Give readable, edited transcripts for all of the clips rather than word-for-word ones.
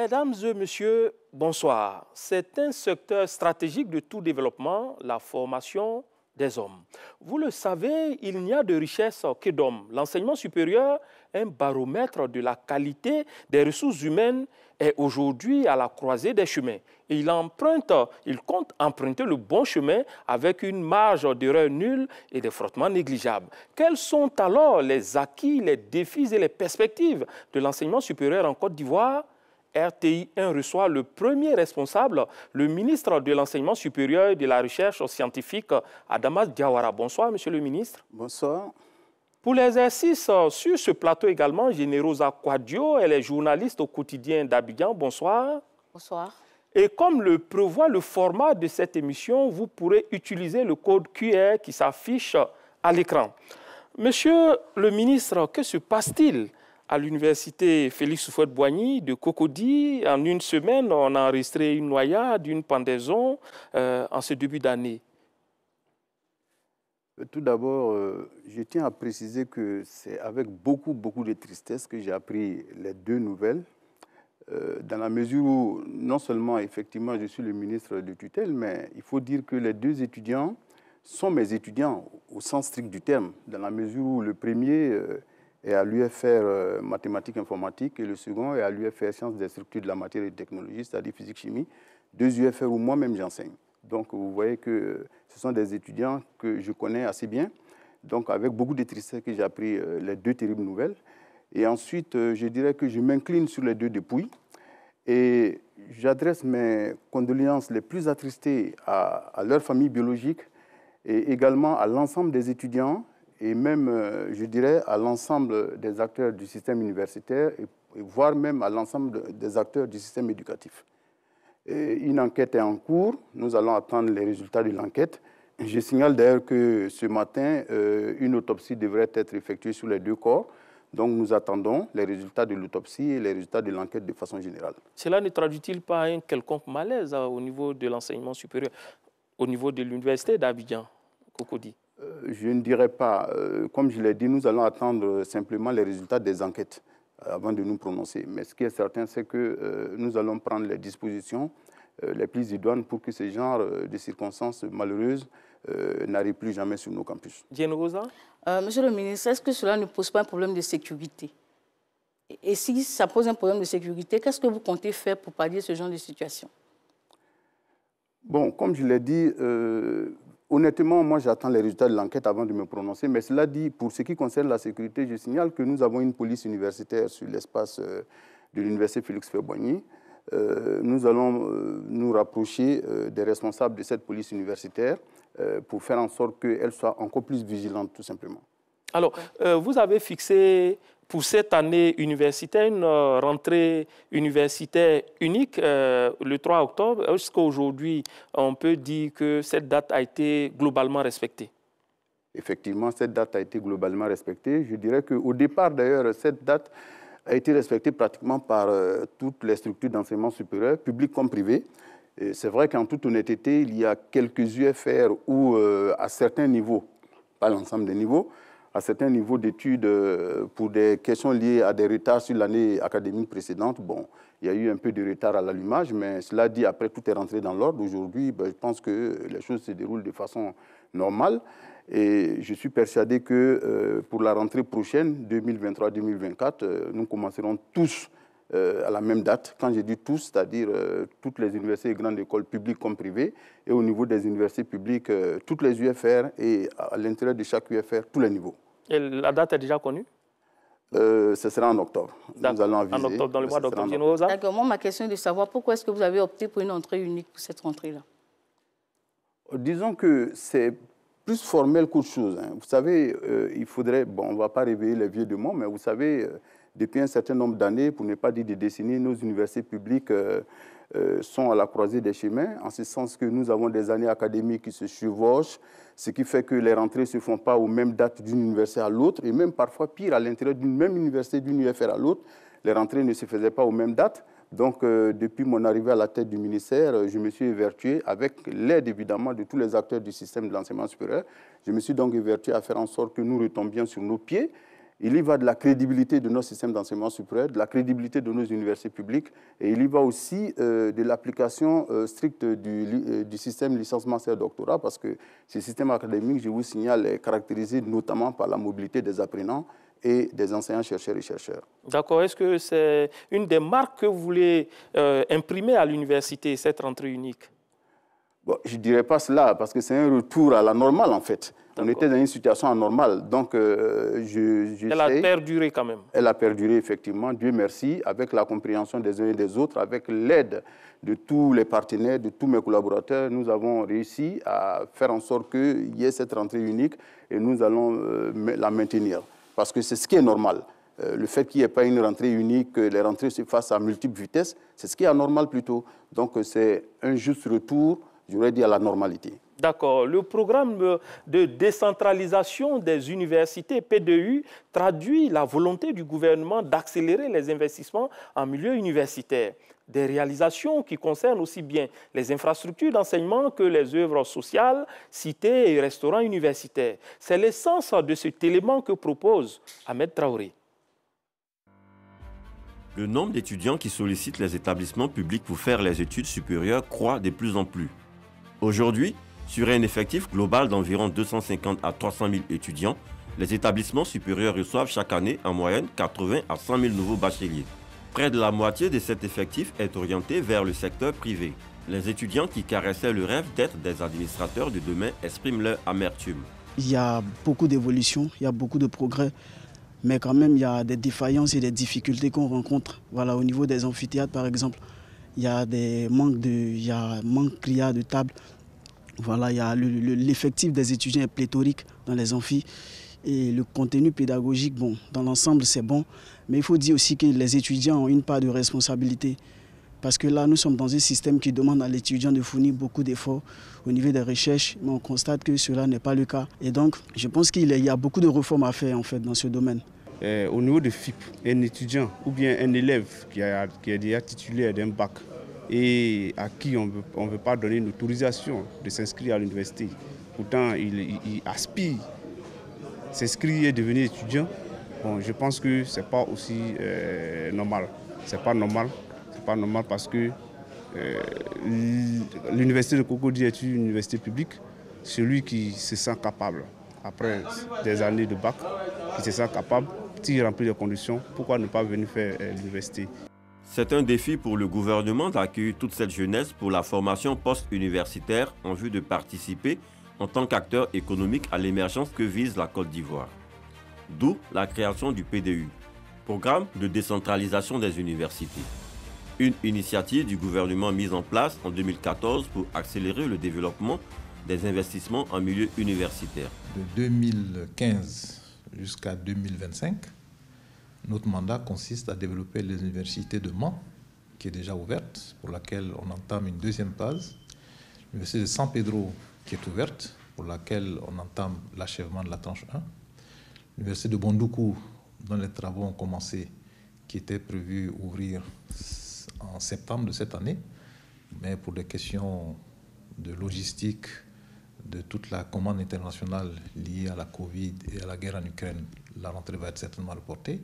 Mesdames et messieurs, bonsoir. C'est un secteur stratégique de tout développement, la formation des hommes. Vous le savez, il n'y a de richesse que d'hommes. L'enseignement supérieur, un baromètre de la qualité des ressources humaines, est aujourd'hui à la croisée des chemins. Et il compte emprunter le bon chemin avec une marge d'erreur nulle et des frottements négligeables. Quels sont alors les acquis, les défis et les perspectives de l'enseignement supérieur en Côte d'Ivoire? RTI 1 reçoit le premier responsable, le ministre de l'Enseignement supérieur et de la Recherche scientifique, Adama Diawara. Bonsoir, monsieur le ministre. Bonsoir. Pour l'exercice sur ce plateau également, Générosa Quadio, elle est journaliste au quotidien d'Abidjan. Bonsoir. Bonsoir. Et comme le prévoit le format de cette émission, vous pourrez utiliser le code QR qui s'affiche à l'écran. Monsieur le ministre, que se passe-t-il à l'université Félix Houphouët-Boigny de Cocody? En une semaine, on a enregistré une noyade, une pendaison en ce début d'année. Tout d'abord, je tiens à préciser que c'est avec beaucoup de tristesse que j'ai appris les deux nouvelles, dans la mesure où non seulement effectivement je suis le ministre de tutelle, mais il faut dire que les deux étudiants sont mes étudiants au sens strict du terme, dans la mesure où le premier est à l'UFR mathématiques informatiques et le second est à l'UFR sciences des structures de la matière et de technologie, c'est-à-dire physique-chimie, deux UFR où moi-même j'enseigne. Donc, vous voyez que ce sont des étudiants que je connais assez bien. Donc, avec beaucoup de tristesse que j'ai appris les deux terribles nouvelles. Et ensuite, je dirais que je m'incline sur les deux dépouilles. Et j'adresse mes condoléances les plus attristées à leur famille biologique et également à l'ensemble des étudiants et même, je dirais, à l'ensemble des acteurs du système universitaire et voire même à l'ensemble des acteurs du système éducatif. Une enquête est en cours. Nous allons attendre les résultats de l'enquête. Je signale d'ailleurs que ce matin, une autopsie devrait être effectuée sur les deux corps. Donc nous attendons les résultats de l'autopsie et les résultats de l'enquête de façon générale. Cela ne traduit-il pas un quelconque malaise au niveau de l'enseignement supérieur, au niveau de l'université d'Abidjan, Cocody? Je ne dirais pas. Comme je l'ai dit, nous allons attendre simplement les résultats des enquêtes avant de nous prononcer. Mais ce qui est certain, c'est que nous allons prendre les dispositions les plus idoines pour que ce genre de circonstances malheureuses n'arrivent plus jamais sur nos campus. Diane Rosa? Monsieur le ministre, est-ce que cela ne pose pas un problème de sécurité? Et si ça pose un problème de sécurité, qu'est-ce que vous comptez faire pour pallier ce genre de situation? Bon, comme je l'ai dit, honnêtement, moi j'attends les résultats de l'enquête avant de me prononcer. Mais cela dit, pour ce qui concerne la sécurité, je signale que nous avons une police universitaire sur l'espace de l'université Félix Houphouët-Boigny. Nous allons nous rapprocher des responsables de cette police universitaire pour faire en sorte qu'elle soit encore plus vigilante, tout simplement. Alors, vous avez fixé pour cette année universitaire une rentrée universitaire unique le 3 octobre. Est-ce qu'aujourd'hui, on peut dire que cette date a été globalement respectée? Effectivement, cette date a été globalement respectée. Je dirais qu'au départ, d'ailleurs, cette date a été respectée pratiquement par toutes les structures d'enseignement supérieur, publiques comme privées. C'est vrai qu'en toute honnêteté, il y a quelques UFR où, à certains niveaux, pas l'ensemble des niveaux, à certains niveaux d'études, pour des questions liées à des retards sur l'année académique précédente, bon, il y a eu un peu de retard à l'allumage, mais cela dit, après, tout est rentré dans l'ordre. Aujourd'hui, je pense que les choses se déroulent de façon normale. Et je suis persuadé que pour la rentrée prochaine, 2023-2024, nous commencerons tous à la même date. Quand je dis tous, c'est-à-dire toutes les universités et grandes écoles publiques comme privées, et au niveau des universités publiques, toutes les UFR et à l'intérieur de chaque UFR, tous les niveaux. Et la date est déjà connue? Ce sera en octobre. Nous allons aviser. En octobre, dans le mois d'octobre. D'accord. Moi, ma question est de savoir pourquoi est-ce que vous avez opté pour une entrée unique pour cette rentrée-là? Disons que c'est plus formel qu'autre chose. Vous savez, il faudrait... Bon, on ne va pas réveiller les vieux démons, mais vous savez, depuis un certain nombre d'années, pour ne pas dire de décennies, nos universités publiques sont à la croisée des chemins, en ce sens que nous avons des années académiques qui se chevauchent, ce qui fait que les rentrées ne se font pas aux mêmes dates d'une université à l'autre, et même parfois pire, à l'intérieur d'une même université, d'une UFR à l'autre, les rentrées ne se faisaient pas aux mêmes dates. Donc, depuis mon arrivée à la tête du ministère, je me suis évertué, avec l'aide évidemment de tous les acteurs du système de l'enseignement supérieur, je me suis donc évertué à faire en sorte que nous retombions sur nos pieds Il y va de la crédibilité de nos systèmes d'enseignement supérieur, de la crédibilité de nos universités publiques, et il y va aussi de l'application stricte du système licence-master-doctorat, parce que ce système académique, je vous signale, est caractérisé notamment par la mobilité des apprenants et des enseignants, chercheurs et chercheurs. D'accord. Est-ce que c'est une des marques que vous voulez imprimer à l'université, cette rentrée unique? Bon, je ne dirais pas cela, parce que c'est un retour à la normale, en fait. On était dans une situation anormale, donc elle a perduré quand même. Elle a perduré, effectivement, Dieu merci, avec la compréhension des uns et des autres, avec l'aide de tous les partenaires, de tous mes collaborateurs. Nous avons réussi à faire en sorte qu'il y ait cette rentrée unique et nous allons la maintenir, parce que c'est ce qui est normal. Le fait qu'il n'y ait pas une rentrée unique, que les rentrées se fassent à multiples vitesses, c'est ce qui est anormal plutôt. Donc c'est un juste retour, j'aurais dit, à la normalité. D'accord. Le programme de décentralisation des universités, PDU, traduit la volonté du gouvernement d'accélérer les investissements en milieu universitaire. Des réalisations qui concernent aussi bien les infrastructures d'enseignement que les œuvres sociales, cités et restaurants universitaires. C'est l'essence de cet élément que propose Ahmed Traoré. Le nombre d'étudiants qui sollicitent les établissements publics pour faire les études supérieures croît de plus en plus. Aujourd'hui, sur un effectif global d'environ 250 à 300 000 étudiants, les établissements supérieurs reçoivent chaque année en moyenne 80 à 100 000 nouveaux bacheliers. Près de la moitié de cet effectif est orienté vers le secteur privé. Les étudiants qui caressaient le rêve d'être des administrateurs de demain expriment leur amertume. Il y a beaucoup d'évolutions, il y a beaucoup de progrès, mais quand même il y a des défaillances et des difficultés qu'on rencontre. Voilà, au niveau des amphithéâtres par exemple, il y a des manques criards de tables. Voilà, il y a l'effectif des étudiants est pléthorique dans les amphis et le contenu pédagogique, bon, dans l'ensemble c'est bon, mais il faut dire aussi que les étudiants ont une part de responsabilité parce que là nous sommes dans un système qui demande à l'étudiant de fournir beaucoup d'efforts au niveau des recherches, mais on constate que cela n'est pas le cas et donc je pense qu'il y a beaucoup de réformes à faire en fait dans ce domaine. Au niveau de FIP, un étudiant ou bien un élève qui est déjà titulaire d'un bac et à qui on ne veut pas donner une autorisation de s'inscrire à l'université. Pourtant, il aspire s'inscrire et devenir étudiant. Bon, je pense que ce n'est pas aussi normal. Ce n'est pas normal parce que l'université de Cocody est une université publique. Celui qui se sent capable, après des années de bac, qui se sent capable, s'il remplit les conditions, pourquoi ne pas venir faire l'université? C'est un défi pour le gouvernement d'accueillir toute cette jeunesse pour la formation post-universitaire en vue de participer en tant qu'acteur économique à l'émergence que vise la Côte d'Ivoire. D'où la création du PDU, Programme de décentralisation des universités. Une initiative du gouvernement mise en place en 2014 pour accélérer le développement des investissements en milieu universitaire. De 2015 jusqu'à 2025, notre mandat consiste à développer les universités de Mans, qui est déjà ouverte, pour laquelle on entame une deuxième phase. L'université de San Pedro, qui est ouverte, pour laquelle on entame l'achèvement de la tranche 1. L'université de Bondoukou, dont les travaux ont commencé, qui était prévu ouvrir en septembre de cette année, mais pour des questions de logistique, de toute la commande internationale liée à la Covid et à la guerre en Ukraine, la rentrée va être certainement reportée.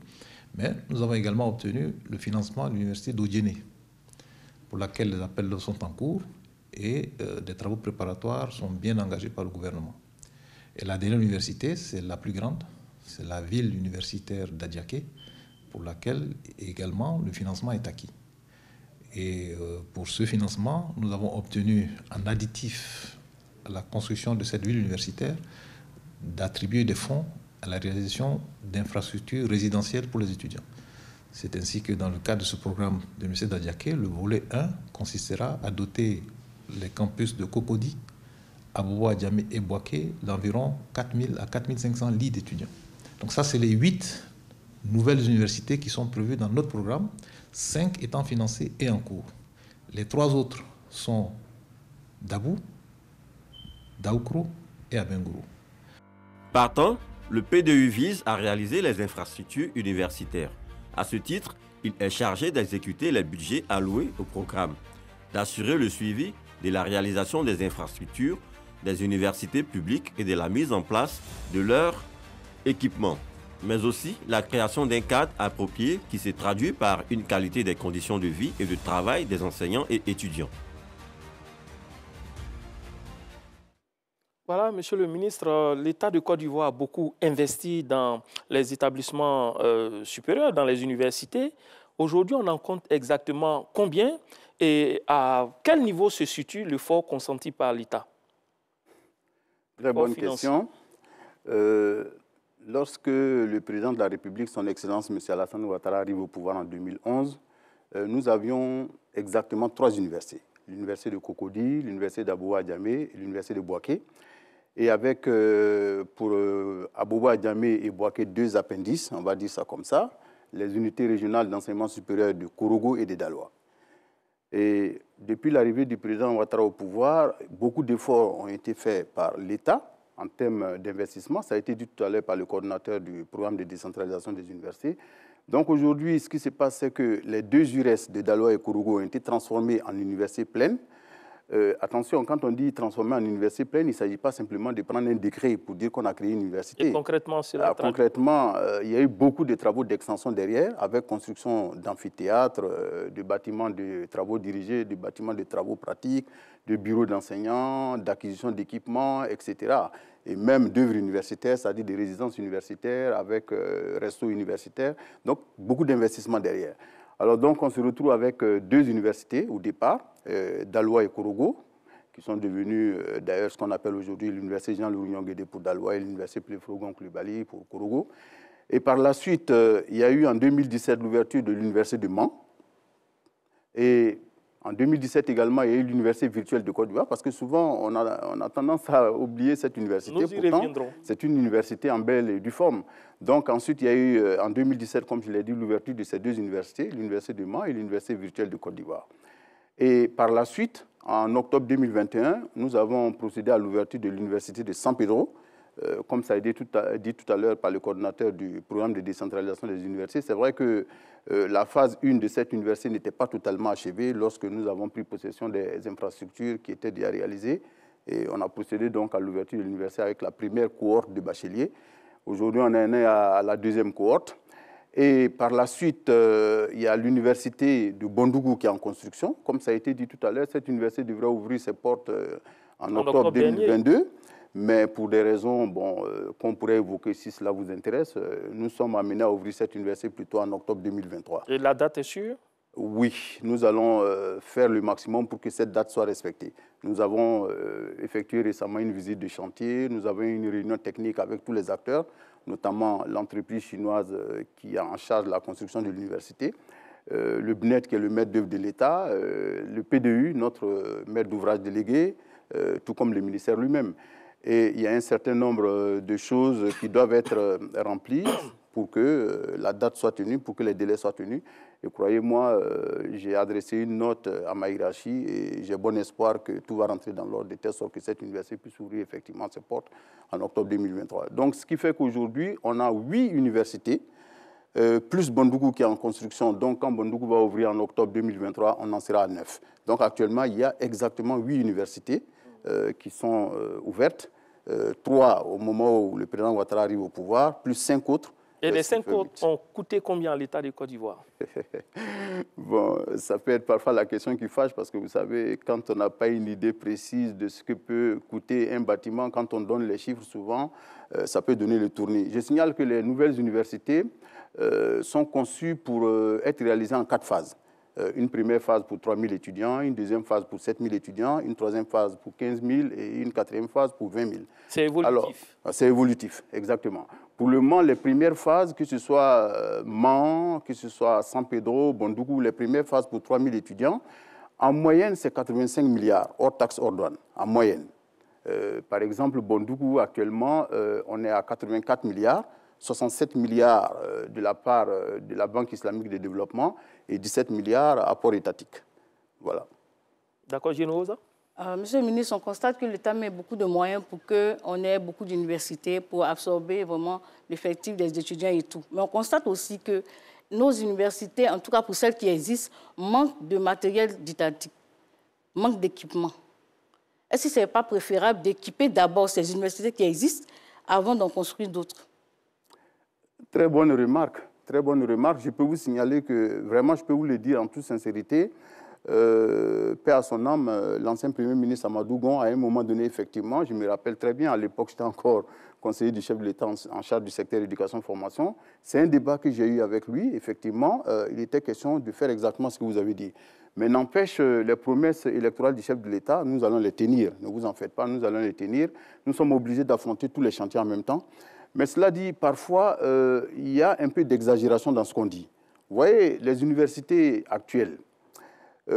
Mais nous avons également obtenu le financement de l'université d'Odjéné, pour laquelle les appels d'offres sont en cours et des travaux préparatoires sont bien engagés par le gouvernement. Et la dernière université, c'est la plus grande, c'est la ville universitaire d'Adiaké, pour laquelle également le financement est acquis. Et pour ce financement, nous avons obtenu en additif à la construction de cette ville universitaire d'attribuer des fonds à la réalisation d'infrastructures résidentielles pour les étudiants. C'est ainsi que dans le cadre de ce programme de l'Université d'Adiaké, le volet 1 consistera à doter les campus de Cocody, Abobo, Adjamé et Boaké d'environ 4 000 à 4 500 lits d'étudiants. Donc ça, c'est les 8 nouvelles universités qui sont prévues dans notre programme, 5 étant financées et en cours. Les 3 autres sont Dabou, Daoukro et Abengourou. Partant, le PDU vise à réaliser les infrastructures universitaires. À ce titre, il est chargé d'exécuter les budgets alloués au programme, d'assurer le suivi de la réalisation des infrastructures des universités publiques et de la mise en place de leur équipement. mais aussi la création d'un cadre approprié qui s'est traduit par une qualité des conditions de vie et de travail des enseignants et étudiants. Voilà, Monsieur le ministre, l'État de Côte d'Ivoire a beaucoup investi dans les établissements supérieurs, dans les universités. Aujourd'hui, on en compte exactement combien et à quel niveau se situe l'effort consenti par l'État? Très bonne question. Lorsque le président de la République, son Excellence M. Alassane Ouattara, arrive au pouvoir en 2011, nous avions exactement 3 universités. L'université de Cocody, l'université d'Abouba Djamé et l'université de Bouaké. Et avec, pour Abouba Djamé et Bouaké, 2 appendices, on va dire ça comme ça, les unités régionales d'enseignement supérieur de Korogo et de Daloa. Et depuis l'arrivée du président Ouattara au pouvoir, beaucoup d'efforts ont été faits par l'État en termes d'investissement. Ça a été dit tout à l'heure par le coordonnateur du programme de décentralisation des universités. Donc aujourd'hui, ce qui se passe, c'est que les 2 URES de Daloa et Korogo ont été transformés en universités pleines. Attention, quand on dit transformer en université pleine, il ne s'agit pas simplement de prendre un décret pour dire qu'on a créé une université. Et concrètement, c'est là. Concrètement, il y a eu beaucoup de travaux d'extension derrière, avec construction d'amphithéâtres, de bâtiments de travaux dirigés, de bâtiments de travaux pratiques, de bureaux d'enseignants, d'acquisition d'équipements, etc. Et même d'œuvres universitaires, c'est-à-dire des résidences universitaires avec restos universitaires. Donc, beaucoup d'investissements derrière. Alors donc, on se retrouve avec 2 universités au départ, Daloa et Korogo, qui sont devenues d'ailleurs ce qu'on appelle aujourd'hui l'université Jean-Louis Guédé pour Daloa et l'université Pléfrogon Coulibaly pour Korogo. Et par la suite, il y a eu en 2017 l'ouverture de l'université de Mans. Et en 2017 également, il y a eu l'université virtuelle de Côte d'Ivoire, parce que souvent, on a tendance à oublier cette université. Nous y reviendrons. C'est une université en belle et due forme. Donc ensuite, il y a eu en 2017, comme je l'ai dit, l'ouverture de ces 2 universités, l'université de Mans et l'université virtuelle de Côte d'Ivoire. Et par la suite, en octobre 2021, nous avons procédé à l'ouverture de l'université de San Pedro. Comme ça a été dit tout à l'heure par le coordonnateur du programme de décentralisation des universités, c'est vrai que la phase 1 de cette université n'était pas totalement achevée lorsque nous avons pris possession des infrastructures qui étaient déjà réalisées. Et on a procédé donc à l'ouverture de l'université avec la première cohorte de bacheliers. Aujourd'hui, on en est à la 2e cohorte. Et par la suite, il y a l'université de Bondougou qui est en construction. Comme ça a été dit tout à l'heure, cette université devrait ouvrir ses portes en octobre 2022. Mais pour des raisons qu'on pourrait évoquer si cela vous intéresse, nous sommes amenés à ouvrir cette université plutôt en octobre 2023. Et la date est sûre? Oui, nous allons faire le maximum pour que cette date soit respectée. Nous avons effectué récemment une visite de chantier, nous avons eu une réunion technique avec tous les acteurs, notamment l'entreprise chinoise qui est en charge de la construction de l'université, le BNET qui est le maître d'œuvre de l'État, le PDU, notre maître d'ouvrage délégué, tout comme le ministère lui-même. Et il y a un certain nombre de choses qui doivent être remplies pour que la date soit tenue, pour que les délais soient tenus. Et croyez-moi, j'ai adressé une note à ma hiérarchie et j'ai bon espoir que tout va rentrer dans l'ordre de telle sorte que cette université puisse ouvrir effectivement ses portes en octobre 2023. Donc, ce qui fait qu'aujourd'hui, on a 8 universités, plus Bondougou qui est en construction. Donc, quand Bondougou va ouvrir en octobre 2023, on en sera à 9. Donc, actuellement, il y a exactement 8 universités qui sont ouvertes. 3 au moment où le président Ouattara arrive au pouvoir, plus 5 autres. Et les 5 autres ont coûté combien à l'État de Côte d'Ivoire? Bon, ça peut être parfois la question qui fâche parce que vous savez, quand on n'a pas une idée précise de ce que peut coûter un bâtiment, quand on donne les chiffres souvent, ça peut donner le tournis. Je signale que les nouvelles universités sont conçues pour être réalisées en 4 phases. Une première phase pour 3 000 étudiants, une deuxième phase pour 7 000 étudiants, une troisième phase pour 15 000 et une quatrième phase pour 20 000. C'est évolutif. Alors, c'est évolutif, exactement. Pour le moment, les premières phases, que ce soit Mans, que ce soit San Pedro, Bondougou, les premières phases pour 3 000 étudiants, en moyenne, c'est 85 milliards, hors taxes, hors douane, en moyenne. Par exemple, Bondougou, actuellement, on est à 84 milliards. 67 milliards de la part de la Banque islamique de développement et 17 milliards apport étatique. Voilà. D'accord, Génosa? Monsieur le ministre, on constate que l'État met beaucoup de moyens pour qu'on ait beaucoup d'universités, pour absorber vraiment l'effectif des étudiants et tout. Mais on constate aussi que nos universités, en tout cas pour celles qui existent, manquent de matériel didactique, manquent d'équipement. Est-ce que ce n'est pas préférable d'équiper d'abord ces universités qui existent avant d'en construire d'autres? Très bonne remarque. Très bonne remarque. Je peux vous signaler que, vraiment, je peux vous le dire en toute sincérité, paix à son âme, l'ancien Premier ministre Amadou Gon, à un moment donné, effectivement, je me rappelle très bien, à l'époque, j'étais encore conseiller du chef de l'État en charge du secteur éducation-formation. C'est un débat que j'ai eu avec lui. Effectivement, il était question de faire exactement ce que vous avez dit. Mais n'empêche, les promesses électorales du chef de l'État, nous allons les tenir. Ne vous en faites pas, nous allons les tenir. Nous sommes obligés d'affronter tous les chantiers en même temps. Mais cela dit, parfois, il y a un peu d'exagération dans ce qu'on dit. Vous voyez, les universités actuelles,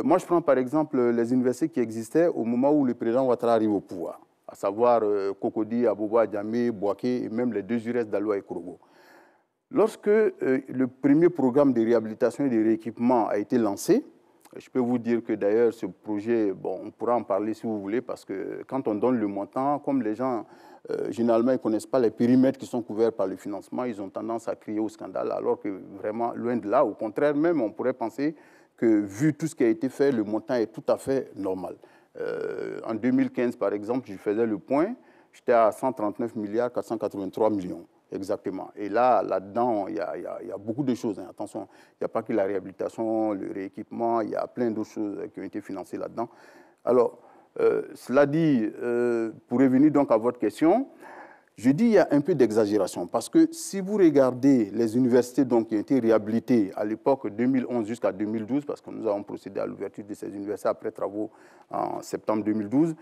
moi je prends par exemple les universités qui existaient au moment où le président Ouattara arrive au pouvoir, à savoir Cocody, Abobo, Djamé, Bouaké et même les deux URES d'Aloua et Korogo. Lorsque le premier programme de réhabilitation et de rééquipement a été lancé, je peux vous dire que d'ailleurs ce projet, bon, on pourra en parler si vous voulez, parce que quand on donne le montant, comme les gens généralement ils ne connaissent pas les périmètres qui sont couverts par le financement, ils ont tendance à crier au scandale, alors que vraiment loin de là, au contraire même, on pourrait penser que vu tout ce qui a été fait, le montant est tout à fait normal. En 2015 par exemple, je faisais le point, j'étais à 139 milliards 483 millions. Exactement. Et là, là-dedans, il y a beaucoup de choses. Hein. Attention, il n'y a pas que la réhabilitation, le rééquipement, il y a plein d'autres choses qui ont été financées là-dedans. Alors, cela dit, pour revenir donc à votre question, je dis qu'il y a un peu d'exagération parce que si vous regardez les universités donc, qui ont été réhabilitées à l'époque 2011 jusqu'à 2012, parce que nous avons procédé à l'ouverture de ces universités après travaux en septembre 2012,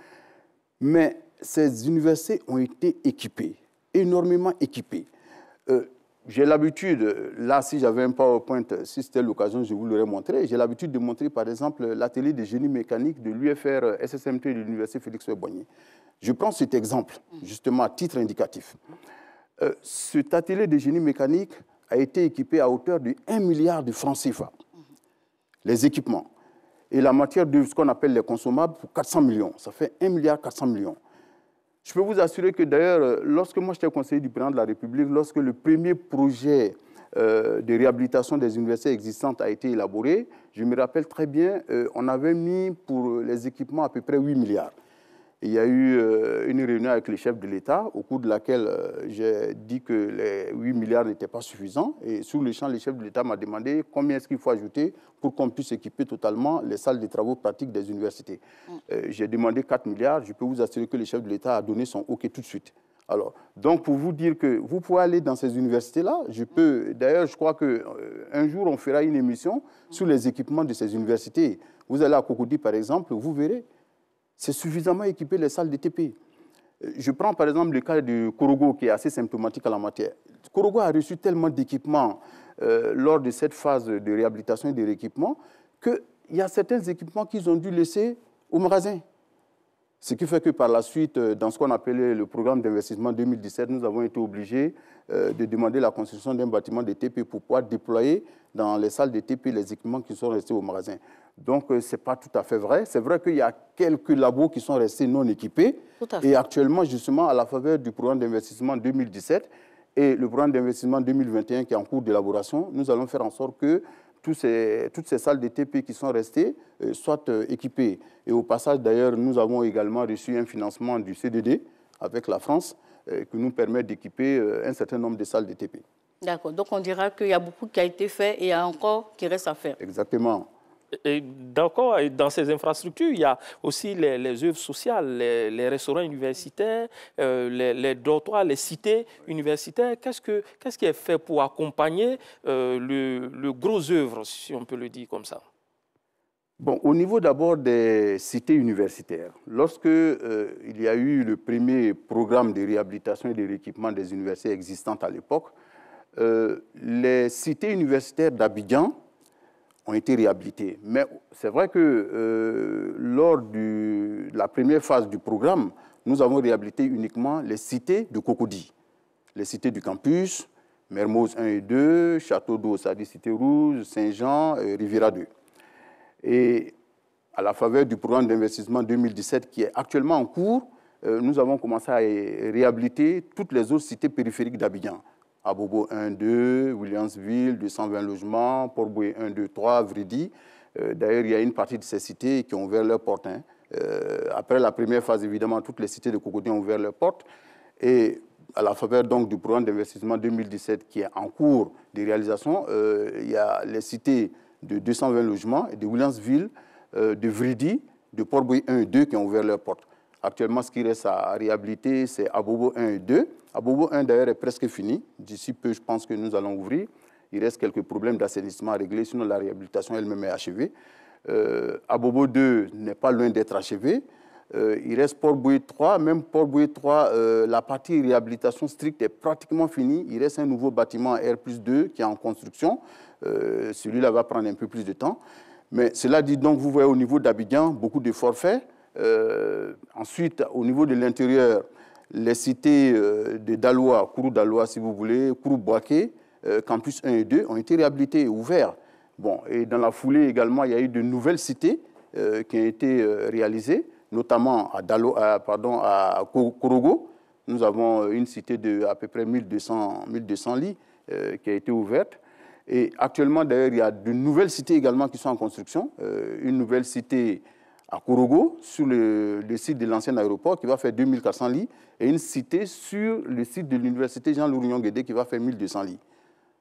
mais ces universités ont été équipées, énormément équipées. J'ai l'habitude, là, si j'avais un PowerPoint, si c'était l'occasion, je vous l'aurais montré. J'ai l'habitude de montrer, par exemple, l'atelier de génie mécanique de l'UFR SSMT de l'Université Félix-Houphouët-Boigny. Je prends cet exemple, justement, à titre indicatif. Cet atelier de génie mécanique a été équipé à hauteur de 1 milliard de francs CFA. Les équipements. Et la matière de ce qu'on appelle les consommables, pour 400 millions. Ça fait 1 milliard 400 millions. Je peux vous assurer que d'ailleurs, lorsque moi j'étais conseiller du président de la République, lorsque le premier projet de réhabilitation des universités existantes a été élaboré, je me rappelle très bien, on avait mis pour les équipements à peu près 8 milliards. Et il y a eu une réunion avec les chefs de l'État, au cours de laquelle j'ai dit que les 8 milliards n'étaient pas suffisants. Et sur le champ, les chefs de l'État m'ont demandé combien est-ce qu'il faut ajouter pour qu'on puisse équiper totalement les salles de travaux pratiques des universités. J'ai demandé 4 milliards. Je peux vous assurer que les chefs de l'État ont donné son OK tout de suite. Alors, donc, pour vous dire que vous pouvez aller dans ces universités-là, d'ailleurs, je crois qu'un jour, on fera une émission sur les équipements de ces universités. Vous allez à Cocody, par exemple, vous verrez. C'est suffisamment équipé les salles de TP. Je prends par exemple le cas de Korogo qui est assez symptomatique à la matière. Korogo a reçu tellement d'équipements lors de cette phase de réhabilitation et de rééquipement qu'il y a certains équipements qu'ils ont dû laisser au magasin. Ce qui fait que par la suite, dans ce qu'on appelait le programme d'investissement 2017, nous avons été obligés de demander la construction d'un bâtiment de TP pour pouvoir déployer dans les salles de TP les équipements qui sont restés au magasin. Donc, ce n'est pas tout à fait vrai. C'est vrai qu'il y a quelques labos qui sont restés non équipés. Et actuellement, justement, à la faveur du programme d'investissement 2017 et le programme d'investissement 2021 qui est en cours d'élaboration, nous allons faire en sorte que toutes ces salles de TP qui sont restées soient équipées. Et au passage, d'ailleurs, nous avons également reçu un financement du CDD avec la France qui nous permet d'équiper un certain nombre de salles de TP. D'accord. Donc, on dira qu'il y a beaucoup qui a été fait et il y a encore qui reste à faire. Exactement. D'accord, dans ces infrastructures, il y a aussi les œuvres sociales, les restaurants universitaires, les dortoirs, les cités universitaires. Qu'est-ce qui est fait pour accompagner le gros œuvre, si on peut le dire comme ça? Bon, au niveau d'abord des cités universitaires, lorsque il y a eu le premier programme de réhabilitation et de rééquipement des universités existantes à l'époque, les cités universitaires d'Abidjan ont été réhabilités. Mais c'est vrai que lors de la première phase du programme, nous avons réhabilité uniquement les cités de Cocody, les cités du campus, Mermoz 1 et 2, Château d'Eau, c'est-à-dire Cité Rouge, Saint-Jean, Riviera 2. Et à la faveur du programme d'investissement 2017 qui est actuellement en cours, nous avons commencé à réhabiliter toutes les autres cités périphériques d'Abidjan. Abobo 1, 2, Williamsville, 220 logements, Port-Boué 1, 2, 3, Vridi. D'ailleurs, il y a une partie de ces cités qui ont ouvert leurs portes. Après la première phase, évidemment, toutes les cités de Cocody ont ouvert leurs portes. Et à la faveur donc, du programme d'investissement 2017 qui est en cours de réalisation, il y a les cités de 220 logements, de Williamsville, de Vridi, de Port-Bouilly 1 et 2 qui ont ouvert leurs portes. Actuellement, ce qui reste à réhabiliter, c'est Abobo 1 et 2. Abobo 1, d'ailleurs, est presque fini. D'ici peu, je pense que nous allons ouvrir. Il reste quelques problèmes d'assainissement à régler, sinon la réhabilitation elle-même est achevée. Abobo 2 n'est pas loin d'être achevé. Il reste Port-Bouilly 3. Même Port-Bouilly 3, la partie réhabilitation stricte est pratiquement finie. Il reste un nouveau bâtiment R+2 qui est en construction. Celui-là va prendre un peu plus de temps. Mais cela dit donc, vous voyez au niveau d'Abidjan, beaucoup de forfaits. Ensuite, au niveau de l'intérieur, les cités de Daloa, Kourou Daloa si vous voulez, Kourou Boaké, Campus 1 et 2 ont été réhabilités et ouverts. Bon, et dans la foulée également, il y a eu de nouvelles cités qui ont été réalisées, notamment à Korogo. Nous avons une cité de à peu près 1200 lits qui a été ouverte. Et actuellement, d'ailleurs, il y a de nouvelles cités également qui sont en construction. Une nouvelle cité à Korogo, sur le site de l'ancien aéroport, qui va faire 2400 lits, et une cité sur le site de l'université Jean-Lourignon-Guédé, qui va faire 1200 lits.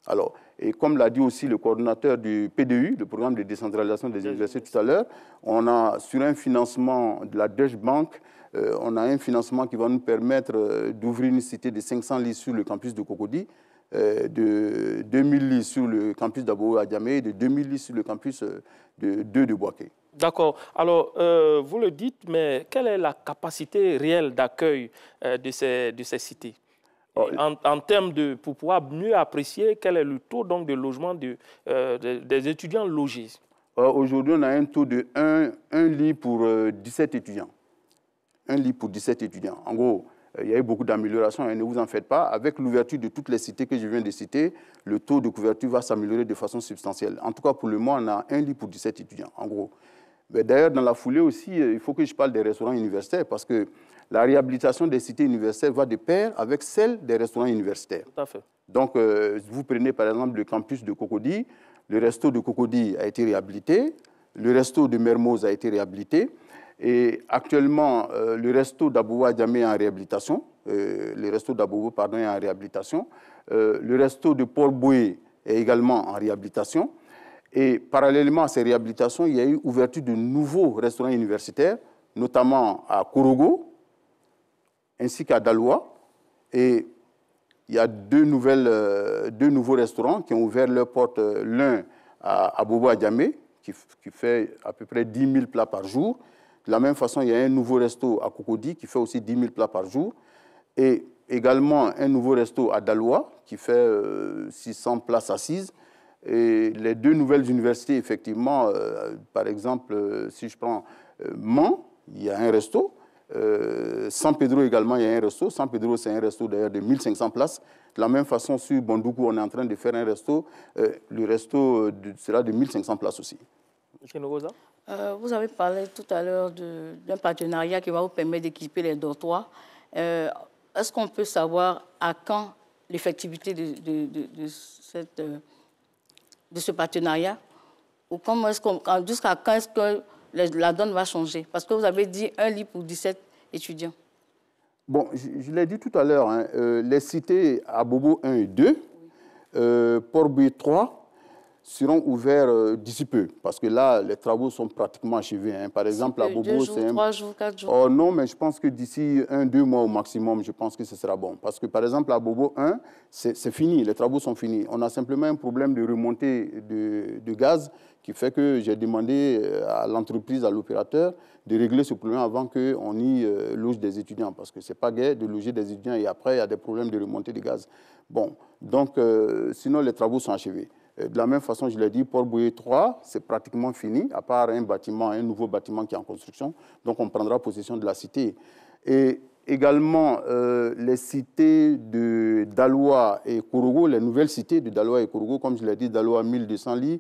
Alors, et comme l'a dit aussi le coordonnateur du PDU, le programme de décentralisation des universités tout à l'heure, on a sur un financement de la Deutsche Bank, on a un financement qui va nous permettre d'ouvrir une cité de 500 lits sur le campus de Cocody, de 2000 lits sur le campus d'Abo-Adjamé et de 2000 lits sur le campus de Boaké. D'accord. Alors, vous le dites, mais quelle est la capacité réelle d'accueil de ces cités? En termes de, pour pouvoir mieux apprécier quel est le taux donc, de logement des étudiants logés. Aujourd'hui, on a un taux de 1 lit pour 17 étudiants. 1 lit pour 17 étudiants. En gros, il y a eu beaucoup d'améliorations, et ne vous en faites pas. Avec l'ouverture de toutes les cités que je viens de citer, le taux de couverture va s'améliorer de façon substantielle. En tout cas, pour le moment, on a 1 lit pour 17 étudiants, en gros. D'ailleurs, dans la foulée aussi, il faut que je parle des restaurants universitaires, parce que la réhabilitation des cités universitaires va de pair avec celle des restaurants universitaires. Tout à fait. Donc, vous prenez par exemple le campus de Cocody, le resto de Cocody a été réhabilité, le resto de Mermoz a été réhabilité, et actuellement, le resto d'Abo-Adjamé est en réhabilitation, le resto d'Abobo, pardon, est en réhabilitation, le resto de Port-Bouilly est également en réhabilitation, et parallèlement à ces réhabilitations, il y a eu ouverture de nouveaux restaurants universitaires, notamment à Korogo, ainsi qu'à Daloa. Et il y a deux nouveaux restaurants qui ont ouvert leurs portes, l'un à Abobo-Adjamé, qui fait à peu près 10 000 plats par jour. De la même façon, il y a un nouveau resto à Cocody qui fait aussi 10 000 plats par jour. Et également un nouveau resto à Daloa qui fait 600 places assises. Et les deux nouvelles universités, effectivement, par exemple, si je prends Mans, il y a un resto. San Pedro également, il y a un resto. San Pedro, c'est un resto d'ailleurs de 1500 places. De la même façon, sur Bondoukou, on est en train de faire un resto. Le resto sera de 1500 places aussi. M. Nogoza? Vous avez parlé tout à l'heure d'un partenariat qui va vous permettre d'équiper les dortoirs. Est-ce qu'on peut savoir à quand l'effectivité de ce partenariat? Ou jusqu'à quand est-ce que la donne va changer? Parce que vous avez dit 1 lit pour 17 étudiants. Bon, je l'ai dit tout à l'heure, hein, les cités à Bobo 1 et 2, Port-Bouilly 3, seront ouverts d'ici peu, parce que là, les travaux sont pratiquement achevés. Hein. Par exemple, à Bobo, c'est 3 jours, 4 jours. Oh non, mais je pense que d'ici 1-2 mois au maximum, je pense que ce sera bon. Parce que, par exemple, à Bobo 1, c'est fini, les travaux sont finis. On a simplement un problème de remontée de gaz qui fait que j'ai demandé à l'entreprise, à l'opérateur, de régler ce problème avant qu'on y loge des étudiants. Parce que ce n'est pas gai de loger des étudiants et après, il y a des problèmes de remontée de gaz. Bon, donc, sinon, les travaux sont achevés. De la même façon, je l'ai dit, Port-Bouilly 3, c'est pratiquement fini, à part un nouveau bâtiment qui est en construction. Donc, on prendra possession de la cité. Et également, les cités de Daloa et Korogo, les nouvelles cités de Daloa et Korogo, comme je l'ai dit, Daloa 1200 lits,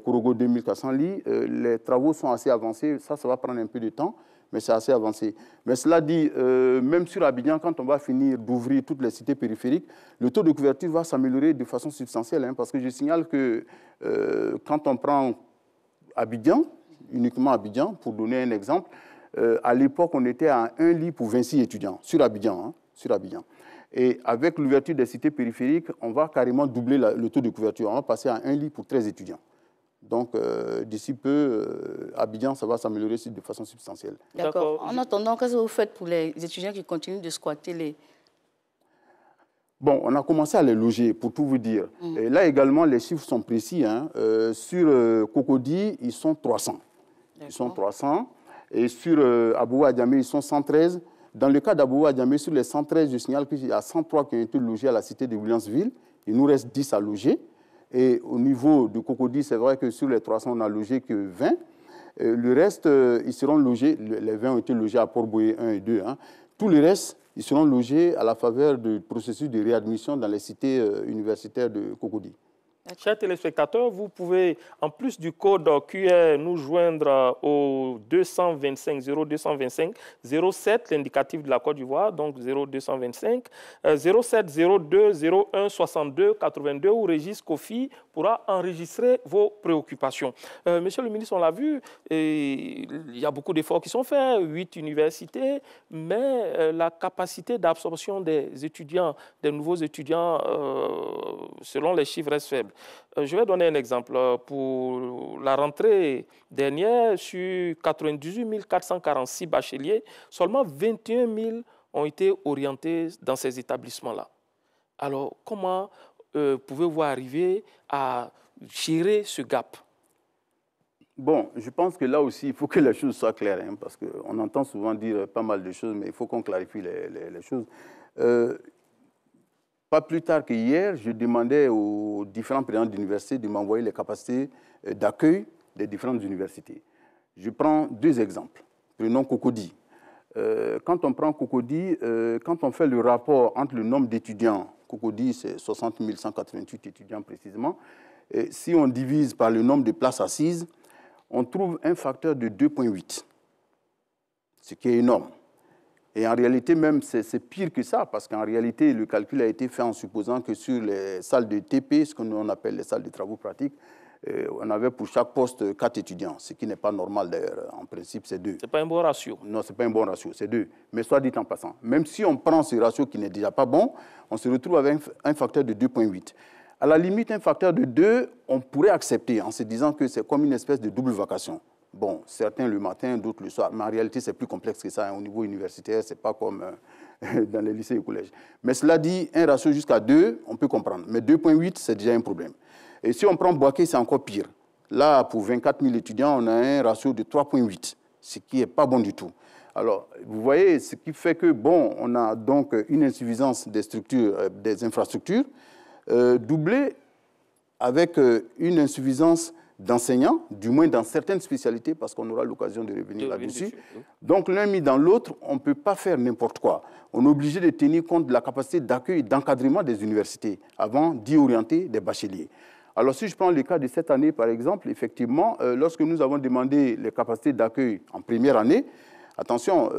Korogo 2400 lits, les travaux sont assez avancés. Ça va prendre un peu de temps, mais c'est assez avancé. Mais cela dit, même sur Abidjan, quand on va finir d'ouvrir toutes les cités périphériques, le taux de couverture va s'améliorer de façon substantielle, hein, parce que je signale que quand on prend Abidjan, uniquement Abidjan, pour donner un exemple, à l'époque, on était à 1 lit pour 26 étudiants, sur Abidjan. Hein, sur Abidjan. Et avec l'ouverture des cités périphériques, on va carrément doubler le taux de couverture. On va passer à 1 lit pour 13 étudiants. Donc, d'ici peu, Abidjan, ça va s'améliorer de façon substantielle. D'accord. En attendant, qu'est-ce que vous faites pour les étudiants qui continuent de squatter les... Bon, on a commencé à les loger, pour tout vous dire. Et là également, les chiffres sont précis. Hein. Sur Cocody, ils sont 300. Ils sont 300. Et sur Abou Adjamé, ils sont 113. Dans le cas d'Abou Adjamé, sur les 113, je signale qu'il y a 103 qui ont été logés à la cité de Williamsville. Il nous reste 10 à loger. Et au niveau de Cocody, c'est vrai que sur les 300, on n'a logé que 20. Le reste, ils seront logés. Les 20 ont été logés à Port-Boué 1 et 2. Hein. Tout le reste, ils seront logés à la faveur du processus de réadmission dans les cités universitaires de Cocody. Chers téléspectateurs, vous pouvez, en plus du code QR, nous joindre au 225 0225 07, l'indicatif de la Côte d'Ivoire, donc 0225 07 02 01 62 82, où Régis Kofi pourra enregistrer vos préoccupations. Monsieur le ministre, on l'a vu, il y a beaucoup d'efforts qui sont faits, 8 universités, mais la capacité d'absorption des étudiants, des nouveaux étudiants, selon les chiffres, reste faible. Je vais donner un exemple. Pour la rentrée dernière, sur 98 446 bacheliers, seulement 21 000 ont été orientés dans ces établissements-là. Alors, comment pouvez-vous arriver à gérer ce gap? Bon, je pense que là aussi, il faut que les choses soient claires, hein, parce qu'on entend souvent dire pas mal de choses, mais il faut qu'on clarifie les choses. Pas plus tard qu'hier, je demandais aux différents présidents d'université de m'envoyer les capacités d'accueil des différentes universités. Je prends 2 exemples. Prenons Cocody. Quand on prend Cocody, quand on fait le rapport entre le nombre d'étudiants, Cocody c'est 60 188 étudiants précisément, et si on divise par le nombre de places assises, on trouve un facteur de 2,8, ce qui est énorme. Et en réalité, même, c'est pire que ça, parce qu'en réalité, le calcul a été fait en supposant que sur les salles de TP, ce qu'on appelle les salles de travaux pratiques, on avait pour chaque poste 4 étudiants, ce qui n'est pas normal d'ailleurs. En principe, c'est 2. Ce n'est pas un bon ratio. Non, ce n'est pas un bon ratio, c'est 2. Mais soit dit en passant, même si on prend ce ratio qui n'est déjà pas bon, on se retrouve avec un facteur de 2,8. À la limite, un facteur de 2, on pourrait accepter en se disant que c'est comme une espèce de double vacation. Bon, certains le matin, d'autres le soir. Mais en réalité, c'est plus complexe que ça. Hein. Au niveau universitaire, ce n'est pas comme dans les lycées et collèges. Mais cela dit, un ratio jusqu'à 2, on peut comprendre. Mais 2,8, c'est déjà un problème. Et si on prend Boaké, c'est encore pire. Là, pour 24 000 étudiants, on a un ratio de 3,8, ce qui n'est pas bon du tout. Alors, vous voyez, ce qui fait que, bon, on a donc une insuffisance des structures, des infrastructures, doublée avec une insuffisance d'enseignants, du moins dans certaines spécialités, parce qu'on aura l'occasion de revenir là-dessus. Donc, l'un mis dans l'autre, on ne peut pas faire n'importe quoi. On est obligé de tenir compte de la capacité d'accueil et d'encadrement des universités avant d'y orienter des bacheliers. Alors, si je prends le cas de cette année, par exemple, effectivement, lorsque nous avons demandé les capacités d'accueil en première année, attention,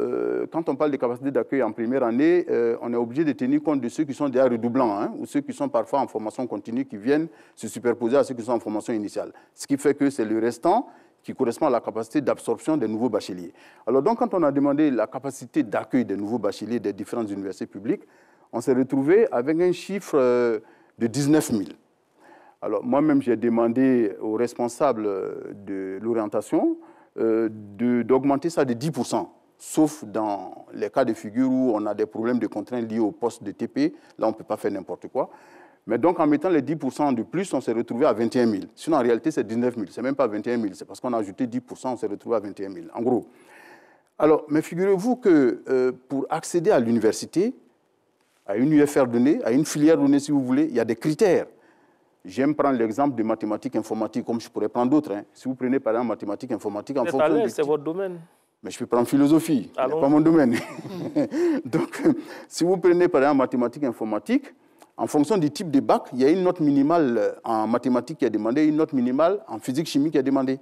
quand on parle de capacités d'accueil en première année, on est obligé de tenir compte de ceux qui sont déjà redoublants, hein, ou ceux qui sont parfois en formation continue, qui viennent se superposer à ceux qui sont en formation initiale. Ce qui fait que c'est le restant qui correspond à la capacité d'absorption des nouveaux bacheliers. Alors donc, quand on a demandé la capacité d'accueil des nouveaux bacheliers des différentes universités publiques, on s'est retrouvé avec un chiffre de 19 000. Alors, moi-même, j'ai demandé aux responsables de l'orientation d'augmenter ça de 10%, sauf dans les cas de figure où on a des problèmes de contraintes liés au poste de TP. Là, on ne peut pas faire n'importe quoi. Mais donc, en mettant les 10% de plus, on s'est retrouvé à 21 000. Sinon, en réalité, c'est 19 000. Ce n'est même pas 21 000. C'est parce qu'on a ajouté 10%, on s'est retrouvé à 21 000, en gros. Alors, mais figurez-vous que pour accéder à l'université, à une UFR donnée, à une filière donnée, si vous voulez, il y a des critères. J'aime prendre l'exemple de mathématiques informatiques, comme je pourrais prendre d'autres. Hein. Si vous prenez par exemple mathématiques informatiques en fonction de... C'est votre domaine. Mais je peux prendre philosophie, ce n'est pas mon domaine. Donc, si vous prenez par exemple mathématiques informatiques, en fonction du type de bac, il y a une note minimale en mathématiques qui est demandée, une note minimale en physique-chimie qui est demandée.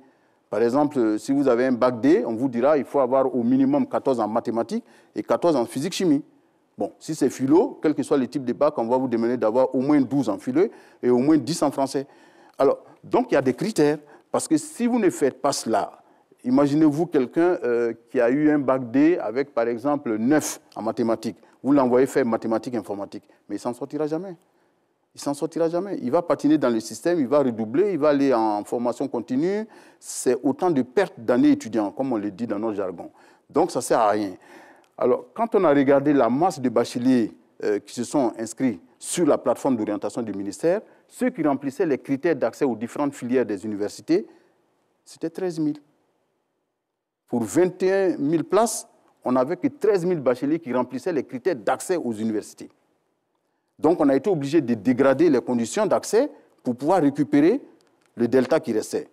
Par exemple, si vous avez un bac D, on vous dira qu'il faut avoir au minimum 14 en mathématiques et 14 en physique-chimie. Bon, si c'est philo, quel que soit le type de bac, on va vous demander d'avoir au moins 12 en philo et au moins 10 en français. Alors, donc il y a des critères, parce que si vous ne faites pas cela, imaginez-vous quelqu'un qui a eu un bac D avec, par exemple, 9 en mathématiques. vous l'envoyez faire mathématiques, informatique, mais il ne s'en sortira jamais. Il ne s'en sortira jamais. Il va patiner dans le système, il va redoubler, il va aller en formation continue. C'est autant de pertes d'années étudiants, comme on le dit dans notre jargon. Donc, ça ne sert à rien. Alors, quand on a regardé la masse de bacheliers qui se sont inscrits sur la plateforme d'orientation du ministère, ceux qui remplissaient les critères d'accès aux différentes filières des universités, c'était 13 000. Pour 21 000 places, on n'avait que 13 000 bacheliers qui remplissaient les critères d'accès aux universités. Donc, on a été obligé de dégrader les conditions d'accès pour pouvoir récupérer le delta qui restait.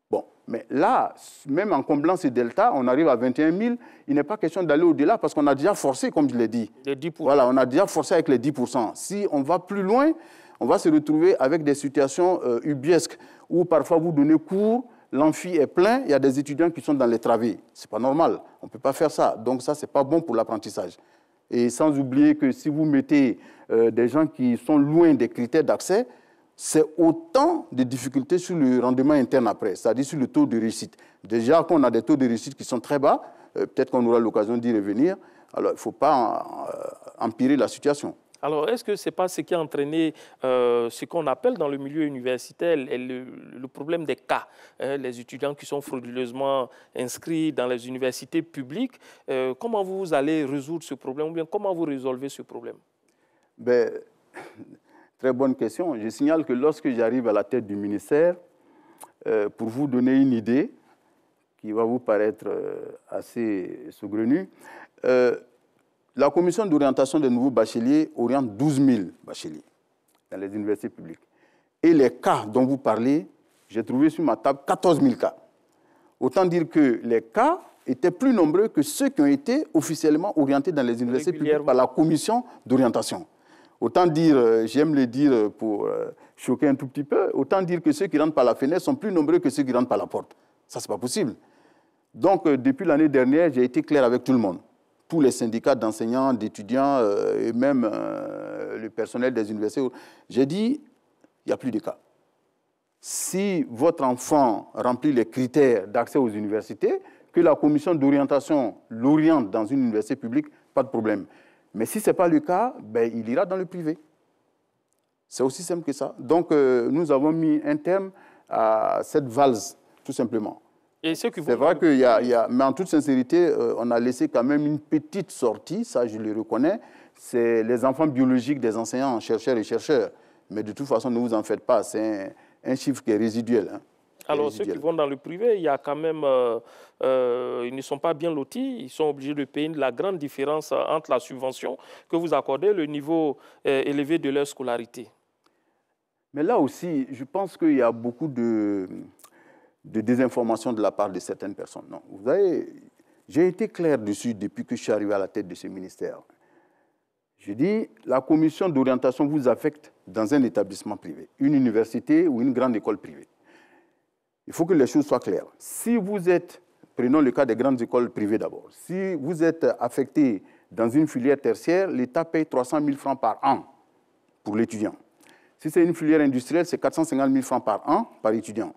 Bon, mais là, même en comblant ce delta, on arrive à 21 000. Il n'est pas question d'aller au-delà parce qu'on a déjà forcé, comme je l'ai dit. Les 10%. Voilà, on a déjà forcé avec les 10%. Si on va plus loin, on va se retrouver avec des situations ubuesques où parfois vous donnez cours, l'amphi est plein, il y a des étudiants qui sont dans les travées. Ce n'est pas normal, on ne peut pas faire ça. Donc ça, ce n'est pas bon pour l'apprentissage. Et sans oublier que si vous mettez des gens qui sont loin des critères d'accès, c'est autant de difficultés sur le rendement interne après, c'est-à-dire sur le taux de réussite. Déjà qu'on a des taux de réussite qui sont très bas, peut-être qu'on aura l'occasion d'y revenir, alors il ne faut pas empirer la situation. Alors, est-ce que ce n'est pas ce qui a entraîné ce qu'on appelle dans le milieu universitaire le problème des cas, les étudiants qui sont frauduleusement inscrits dans les universités publiques? Comment vous allez résoudre ce problème ou bien comment vous résolvez ce problème? Ben, très bonne question. Je signale que lorsque j'arrive à la tête du ministère, pour vous donner une idée qui va vous paraître assez saugrenue, la commission d'orientation des nouveaux bacheliers oriente 12 000 bacheliers dans les universités publiques. Et les cas dont vous parlez, j'ai trouvé sur ma table 14 000 cas. Autant dire que les cas étaient plus nombreux que ceux qui ont été officiellement orientés dans les universités publiques par la commission d'orientation. Autant dire, j'aime le dire pour choquer un tout petit peu, autant dire que ceux qui rentrent par la fenêtre sont plus nombreux que ceux qui rentrent par la porte. Ça, ce n'est pas possible. Donc, depuis l'année dernière, j'ai été clair avec tout le monde. Tous les syndicats d'enseignants, d'étudiants et même le personnel des universités. J'ai dit, il n'y a plus de cas. Si votre enfant remplit les critères d'accès aux universités, que la commission d'orientation l'oriente dans une université publique, pas de problème. Mais si ce n'est pas le cas, ben, il ira dans le privé. C'est aussi simple que ça. Donc, nous avons mis un terme à cette valse, tout simplement. C'est vrai qu'il y a, mais en toute sincérité, on a laissé quand même une petite sortie, ça je le reconnais, c'est les enfants biologiques des enseignants, chercheurs et chercheurs. Mais de toute façon, ne vous en faites pas, c'est un chiffre qui est résiduel. Hein. Alors, ceux qui vont dans le privé, il y a quand même, ils ne sont pas bien lotis, ils sont obligés de payer la grande différence entre la subvention que vous accordez et le niveau élevé de leur scolarité. Mais là aussi, je pense qu'il y a beaucoup de désinformation de la part de certaines personnes. Non, vous savez, j'ai été clair dessus depuis que je suis arrivé à la tête de ce ministère. Je dis, la commission d'orientation vous affecte dans un établissement privé, une université ou une grande école privée. Il faut que les choses soient claires. Si vous êtes, prenons le cas des grandes écoles privées d'abord, si vous êtes affecté dans une filière tertiaire, l'État paye 300 000 francs par an pour l'étudiant. Si c'est une filière industrielle, c'est 450 000 francs par an par étudiant.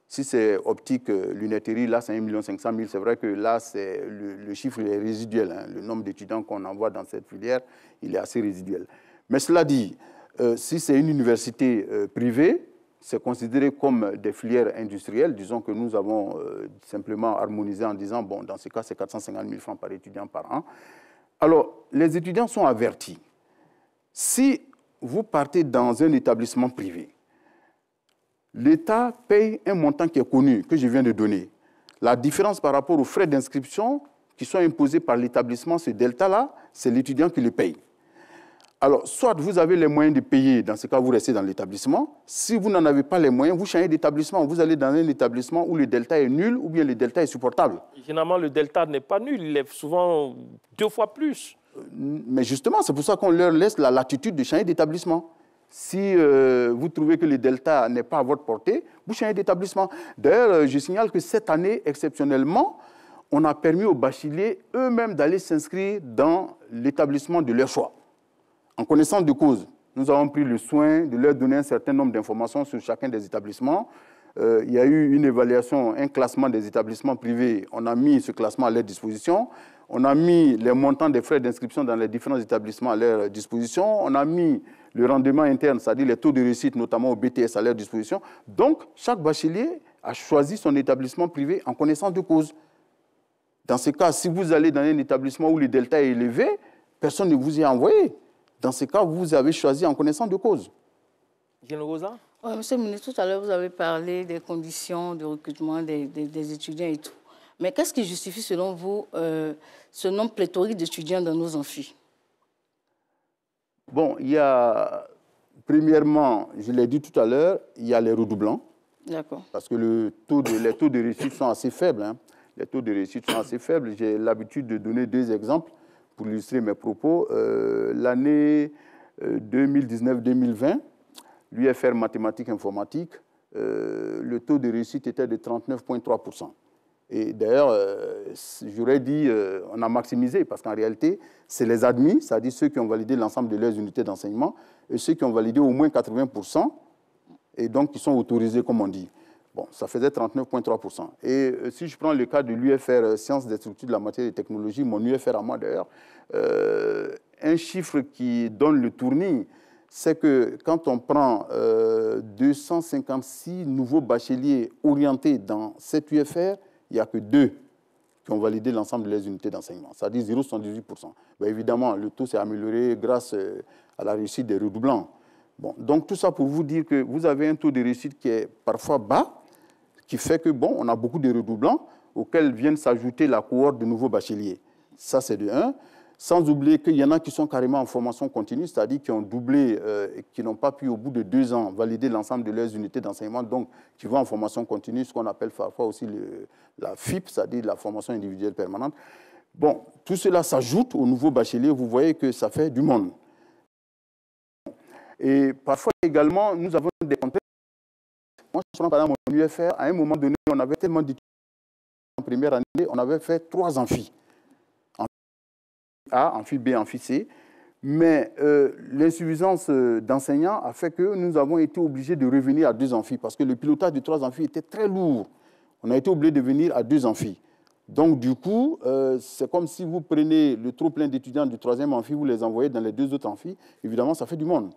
Si c'est optique, lunetterie, là, c'est 1 500 000. C'est vrai que là, le chiffre est résiduel. Hein. Le nombre d'étudiants qu'on envoie dans cette filière, il est assez résiduel. Mais cela dit, si c'est une université privée, c'est considéré comme des filières industrielles. Disons que nous avons simplement harmonisé en disant, bon, dans ce cas, c'est 450 000 francs par étudiant par an. Alors, les étudiants sont avertis. Si vous partez dans un établissement privé, l'État paye un montant qui est connu, que je viens de donner. La différence par rapport aux frais d'inscription qui sont imposés par l'établissement, ce delta-là, c'est l'étudiant qui le paye. Alors, soit vous avez les moyens de payer, dans ce cas, vous restez dans l'établissement. Si vous n'en avez pas les moyens, vous changez d'établissement. Vous allez dans un établissement où le delta est nul ou bien le delta est supportable. Généralement, le delta n'est pas nul, il est souvent 2 fois plus. Mais justement, c'est pour ça qu'on leur laisse la latitude de changer d'établissement. Si vous trouvez que le delta n'est pas à votre portée, vous changez d'établissement. D'ailleurs, je signale que cette année, exceptionnellement, on a permis aux bacheliers eux-mêmes d'aller s'inscrire dans l'établissement de leur choix. En connaissance de cause, nous avons pris le soin de leur donner un certain nombre d'informations sur chacun des établissements. Il y a eu une évaluation, un classement des établissements privés. On a mis ce classement à leur disposition. On a mis les montants des frais d'inscription dans les différents établissements à leur disposition. On a mis le rendement interne, c'est-à-dire les taux de réussite, notamment au BTS, à leur disposition. Donc, chaque bachelier a choisi son établissement privé en connaissance de cause. Dans ce cas, si vous allez dans un établissement où le delta est élevé, personne ne vous y a envoyé. Dans ce cas, vous avez choisi en connaissance de cause. Oui, monsieur le ministre, tout à l'heure, vous avez parlé des conditions de recrutement des étudiants et tout. Mais qu'est-ce qui justifie, selon vous, ce nombre pléthorique d'étudiants dans nos amphis? Bon, il y a, premièrement, je l'ai dit tout à l'heure, il y a les redoublants. D'accord. Parce que les taux de réussite sont assez faibles. Hein. Les taux de réussite sont assez faibles. J'ai l'habitude de donner 2 exemples pour illustrer mes propos. L'année 2019-2020, l'UFR mathématiques informatiques, le taux de réussite était de 39,3%. Et d'ailleurs, j'aurais dit, on a maximisé, parce qu'en réalité, c'est les admis, c'est-à-dire ceux qui ont validé l'ensemble de leurs unités d'enseignement, et ceux qui ont validé au moins 80%, et donc qui sont autorisés, comme on dit. Bon, ça faisait 39,3%. Et si je prends le cas de l'UFR Sciences des structures de la matière et technologie, mon UFR à moi d'ailleurs, un chiffre qui donne le tournis, c'est que quand on prend 256 nouveaux bacheliers orientés dans cette UFR, il n'y a que 2 qui ont validé l'ensemble des unités d'enseignement, c'est-à-dire 0,78%. Ben évidemment, le taux s'est amélioré grâce à la réussite des redoublants. Bon, donc tout ça pour vous dire que vous avez un taux de réussite qui est parfois bas, qui fait que, bon, on a beaucoup de redoublants auxquels viennent s'ajouter la cohorte de nouveaux bacheliers. Ça, c'est de 1. Sans oublier qu'il y en a qui sont carrément en formation continue, c'est-à-dire qui ont doublé et qui n'ont pas pu, au bout de 2 ans, valider l'ensemble de leurs unités d'enseignement, donc qui vont en formation continue, ce qu'on appelle parfois aussi la FIP, c'est-à-dire la formation individuelle permanente. Bon, tout cela s'ajoute aux nouveaux bacheliers, vous voyez que ça fait du monde. Et parfois également, nous avons des contraintes. Moi, je prends par exemple mon UFR, à un moment donné, on avait tellement d'étudiants en première année, on avait fait 3 amphis. A, amphi B, amphi C. Mais l'insuffisance d'enseignants a fait que nous avons été obligés de revenir à 2 amphis parce que le pilotage de 3 amphis était très lourd. On a été obligé de venir à 2 amphis. Donc, du coup, c'est comme si vous prenez le trop-plein d'étudiants du 3e amphi, vous les envoyez dans les 2 autres amphis. Évidemment, ça fait du monde.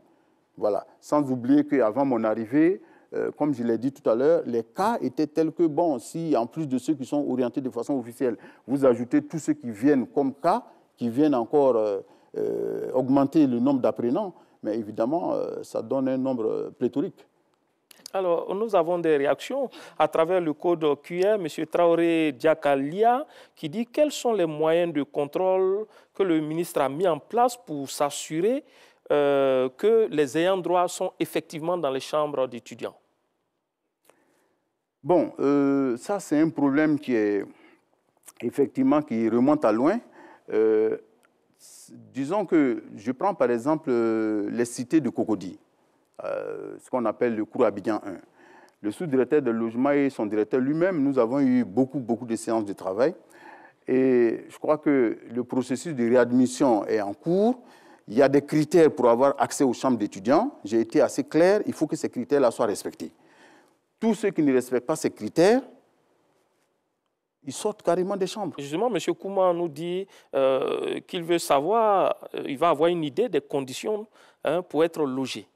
Voilà. Sans oublier qu'avant mon arrivée, comme je l'ai dit tout à l'heure, les cas étaient tels que, bon, si en plus de ceux qui sont orientés de façon officielle, vous ajoutez tous ceux qui viennent comme cas, qui viennent encore augmenter le nombre d'apprenants, mais évidemment, ça donne un nombre pléthorique. Alors, nous avons des réactions à travers le code QR. M. Traoré Diakalia qui dit quels sont les moyens de contrôle que le ministre a mis en place pour s'assurer que les ayants droit sont effectivement dans les chambres d'étudiants. Bon, ça c'est un problème qui est effectivement qui remonte à loin. Disons que je prends par exemple les cités de Cocody, ce qu'on appelle le cours Abidjan 1. Le sous-directeur de logement et son directeur lui-même, nous avons eu beaucoup de séances de travail. Et je crois que le processus de réadmission est en cours. Il y a des critères pour avoir accès aux chambres d'étudiants. J'ai été assez clair, il faut que ces critères-là soient respectés. Tous ceux qui ne respectent pas ces critères, ils sortent carrément des chambres. Justement, M. Kouma nous dit qu'il veut savoir, il va avoir une idée des conditions pour être logé.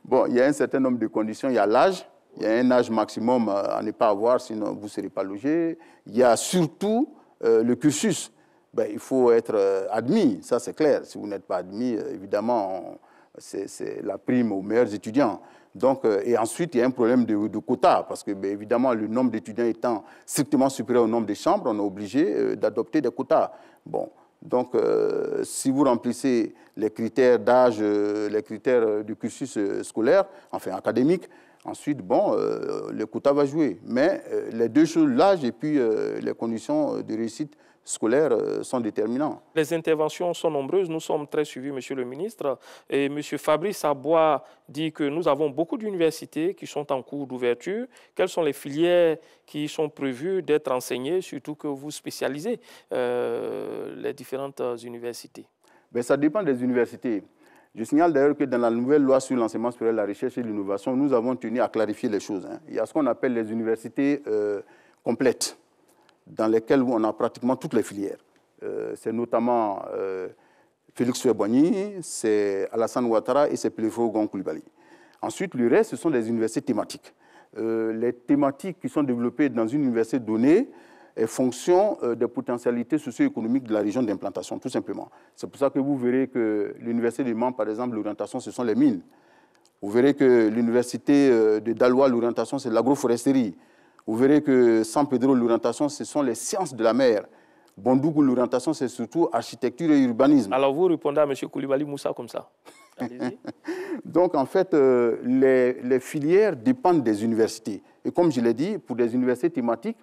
Bon, il y a un certain nombre de conditions. Il y a l'âge. Il y a un âge maximum à ne pas avoir, sinon vous ne serez pas logé. Il y a surtout le cursus. Ben, il faut être admis, ça c'est clair. Si vous n'êtes pas admis, évidemment, c'est la prime aux meilleurs étudiants. Donc, et ensuite, il y a un problème de quota, parce que, bien évidemment, le nombre d'étudiants étant strictement supérieur au nombre de chambres, on est obligé d'adopter des quotas. Bon, donc, si vous remplissez les critères d'âge, les critères du cursus scolaire, enfin académique, ensuite, bon, le quota va jouer. Mais les 2 choses, l'âge et puis les conditions de réussite scolaires sont déterminants. Les interventions sont nombreuses, nous sommes très suivis, Monsieur le ministre. Et M. Fabrice Abois dit que nous avons beaucoup d'universités qui sont en cours d'ouverture. Quelles sont les filières qui sont prévues d'être enseignées, surtout que vous spécialisez les différentes universités? Ben, ça dépend des universités. Je signale d'ailleurs que dans la nouvelle loi sur l'enseignement supérieur, la recherche et l'innovation, nous avons tenu à clarifier les choses. Il y a ce qu'on appelle les universités complètes. dans lesquels on a pratiquement toutes les filières. C'est notamment Félix Houphouët-Boigny, c'est Alassane Ouattara et c'est Pléfo-Gon Coulibaly. Ensuite, le reste, ce sont des universités thématiques. Les thématiques qui sont développées dans une université donnée est fonction des potentialités socio-économiques de la région d'implantation, tout simplement. C'est pour ça que vous verrez que l'université de Mans, par exemple, l'orientation, ce sont les mines. Vous verrez que l'université de Daloa, l'orientation, c'est l'agroforesterie. Vous verrez que San Pedro, l'orientation, ce sont les sciences de la mer. Bondougou, l'orientation, c'est surtout architecture et urbanisme. Alors vous répondez à M. Coulibaly Moussa comme ça. Donc, en fait, les filières dépendent des universités. Et comme je l'ai dit, pour des universités thématiques,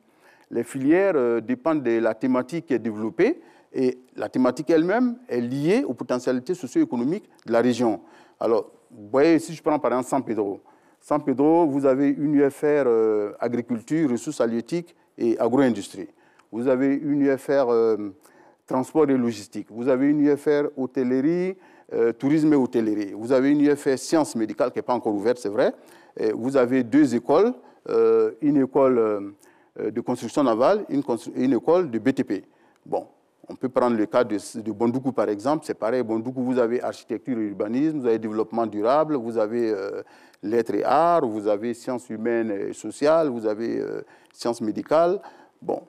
les filières dépendent de la thématique qui est développée et la thématique elle-même est liée aux potentialités socio-économiques de la région. Alors, vous voyez, si je prends par exemple San Pedro. San Pedro, vous avez une UFR agriculture, ressources halieutiques et agro-industrie. Vous avez une UFR transport et logistique. Vous avez une UFR hôtellerie, tourisme et hôtellerie. Vous avez une UFR sciences médicales qui n'est pas encore ouverte, c'est vrai. Et vous avez deux écoles, une école de construction navale et une école de BTP. Bon, on peut prendre le cas de Bondougou, par exemple. C'est pareil, Bondougou, vous avez architecture et urbanisme, vous avez développement durable, vous avez lettres et arts, vous avez sciences humaines et sociales, vous avez sciences médicales. Bon,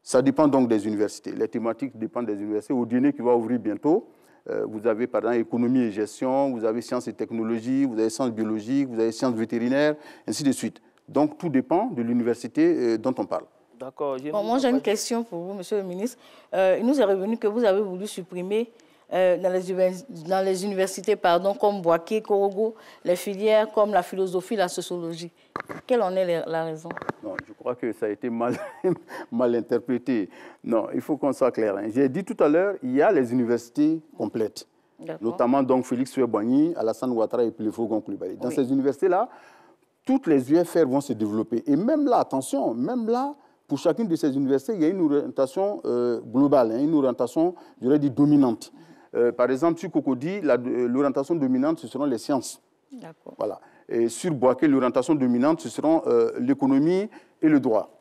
ça dépend donc des universités. Les thématiques dépendent des universités. Au dîner qui va ouvrir bientôt, vous avez par exemple économie et gestion, vous avez sciences et technologies, vous avez sciences biologiques, vous avez sciences vétérinaires, ainsi de suite. Donc, tout dépend de l'université dont on parle. D'accord. Bon, moi, j'ai une question pour vous, Monsieur le ministre. Il nous est revenu que vous avez voulu supprimer dans les universités comme Bouaké, Korogo, les filières comme la philosophie, la sociologie. Quelle en est la raison? Non, je crois que ça a été mal interprété. Non, il faut qu'on soit clair. J'ai dit tout à l'heure, il y a les universités complètes, notamment donc Félix Houphouët-Boigny, Alassane Ouattara et Pléfo-Gon Coulibaly. Dans ces universités-là, toutes les UFR vont se développer. Et même là, attention, même là, pour chacune de ces universités, il y a une orientation globale, une orientation, j'aurais dit, dominante. Par exemple, sur Cocody, l'orientation dominante, ce seront les sciences. Voilà. Et sur Bouaké, l'orientation dominante, ce seront l'économie et le droit.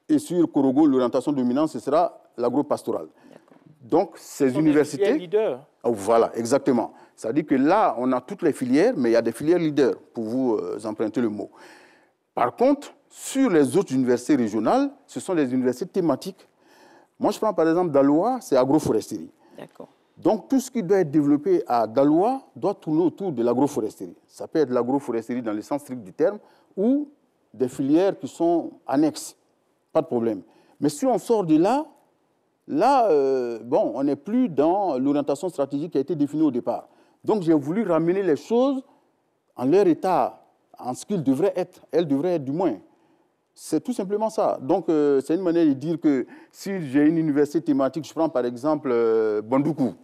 Et sur Korogo, l'orientation dominante, ce sera l'agro-pastoral. Donc, ces universités... Des filières leaders. Voilà, exactement. C'est-à-dire que là, on a toutes les filières, mais il y a des filières leaders, pour vous emprunter le mot. Par contre, sur les autres universités régionales, ce sont des universités thématiques. Moi, je prends par exemple Daloa, c'est agroforesterie. D'accord. Donc, tout ce qui doit être développé à Daloa doit tourner autour de l'agroforesterie. Ça peut être l'agroforesterie dans le sens strict du terme ou des filières qui sont annexes. Pas de problème. Mais si on sort de là, bon, on n'est plus dans l'orientation stratégique qui a été définie au départ. Donc, j'ai voulu ramener les choses en leur état, en ce qu'ils devraient être. Elles devraient être du moins. C'est tout simplement ça. Donc, c'est une manière de dire que si j'ai une université thématique, je prends par exemple Bondougou,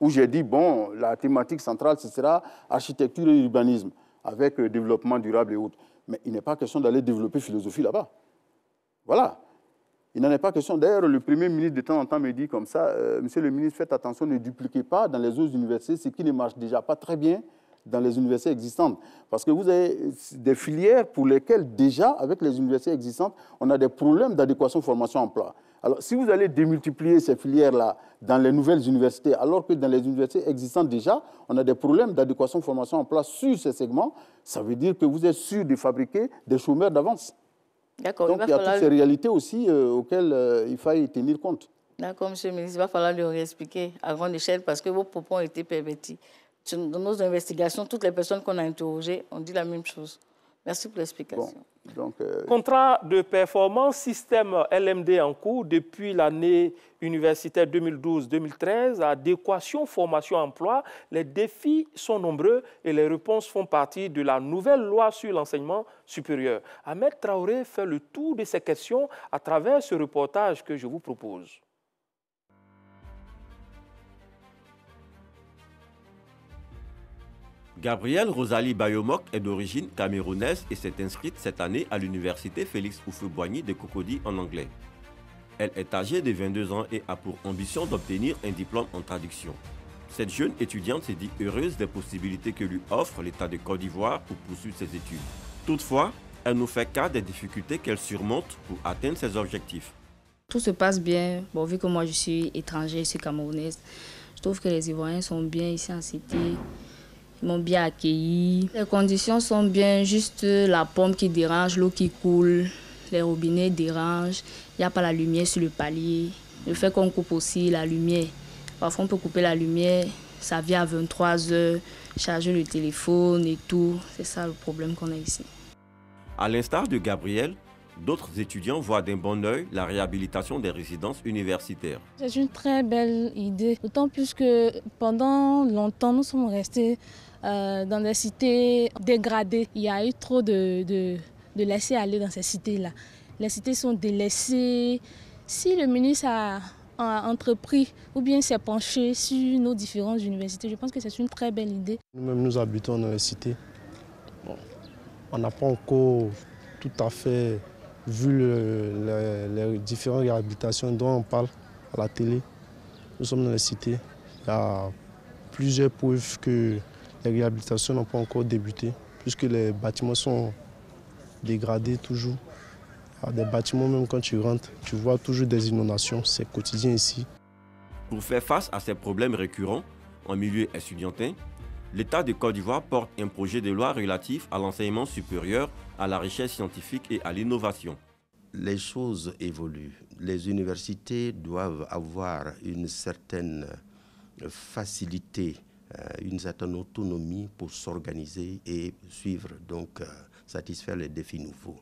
où j'ai dit, bon, la thématique centrale, ce sera architecture et urbanisme, avec développement durable et autres. Mais il n'est pas question d'aller développer philosophie là-bas. Voilà. Il n'en est pas question. D'ailleurs, le Premier ministre de temps en temps me dit comme ça, Monsieur le ministre, faites attention, ne dupliquez pas dans les autres universités ce qui ne marche déjà pas très bien dans les universités existantes. Parce que vous avez des filières pour lesquelles déjà, avec les universités existantes, on a des problèmes d'adéquation formation-emploi. Alors, si vous allez démultiplier ces filières-là dans les nouvelles universités, alors que dans les universités existantes déjà, on a des problèmes d'adéquation formation-emploi sur ces segments, ça veut dire que vous êtes sûr de fabriquer des chômeurs d'avance. D'accord. Donc, il y a toutes ces réalités aussi auxquelles il faille tenir compte. D'accord, Monsieur le ministre, il va falloir lui réexpliquer à grande échelle parce que vos propos ont été pervertis. Dans nos investigations, toutes les personnes qu'on a interrogées ont dit la même chose. Merci pour l'explication. Bon, Contrat de performance, système LMD en cours depuis l'année universitaire 2012-2013, adéquation, formation, emploi. Les défis sont nombreux et les réponses font partie de la nouvelle loi sur l'enseignement supérieur. Ahmed Traoré fait le tour de ces questions à travers ce reportage que je vous propose. Gabrielle Rosalie Bayomok est d'origine camerounaise et s'est inscrite cette année à l'université Félix Houphouët-Boigny de Cocody en anglais. Elle est âgée de 22 ans et a pour ambition d'obtenir un diplôme en traduction. Cette jeune étudiante s'est dit heureuse des possibilités que lui offre l'État de Côte d'Ivoire pour poursuivre ses études. Toutefois, Elle nous fait cas des difficultés qu'elle surmonte pour atteindre ses objectifs. Tout se passe bien. Bon, vu que moi je suis étrangère, je suis camerounaise, je trouve que les Ivoiriens sont bien ici en cité. Ils m'ont bien accueilli. Les conditions sont bien, juste la pompe qui dérange, l'eau qui coule, les robinets dérangent. Il n'y a pas la lumière sur le palier. Le fait qu'on coupe aussi la lumière. Parfois on peut couper la lumière, ça vient à 23 h, charger le téléphone et tout. C'est ça le problème qu'on a ici. À l'instar de Gabriel, d'autres étudiants voient d'un bon œil la réhabilitation des résidences universitaires. C'est une très belle idée, d'autant plus que pendant longtemps, nous sommes restés dans des cités dégradées. Il y a eu trop de laisser-aller dans ces cités-là. Les cités sont délaissées. Si le ministre a entrepris ou bien s'est penché sur nos différentes universités, je pense que c'est une très belle idée. Nous-mêmes, nous habitons dans les cités. Bon, on n'a pas encore tout à fait vu les différentes réhabilitations dont on parle à la télé. Nous sommes dans les cités. Il y a plusieurs preuves que les réhabilitations n'ont pas encore débuté, puisque les bâtiments sont dégradés toujours. Il y a des bâtiments, même quand tu rentres, tu vois toujours des inondations. C'est quotidien ici. Pour faire face à ces problèmes récurrents en milieu estudiantin, l'État de Côte d'Ivoire porte un projet de loi relatif à l'enseignement supérieur, à la recherche scientifique et à l'innovation. Les choses évoluent. Les universités doivent avoir une certaine facilité, une certaine autonomie pour s'organiser et suivre, donc satisfaire les défis nouveaux.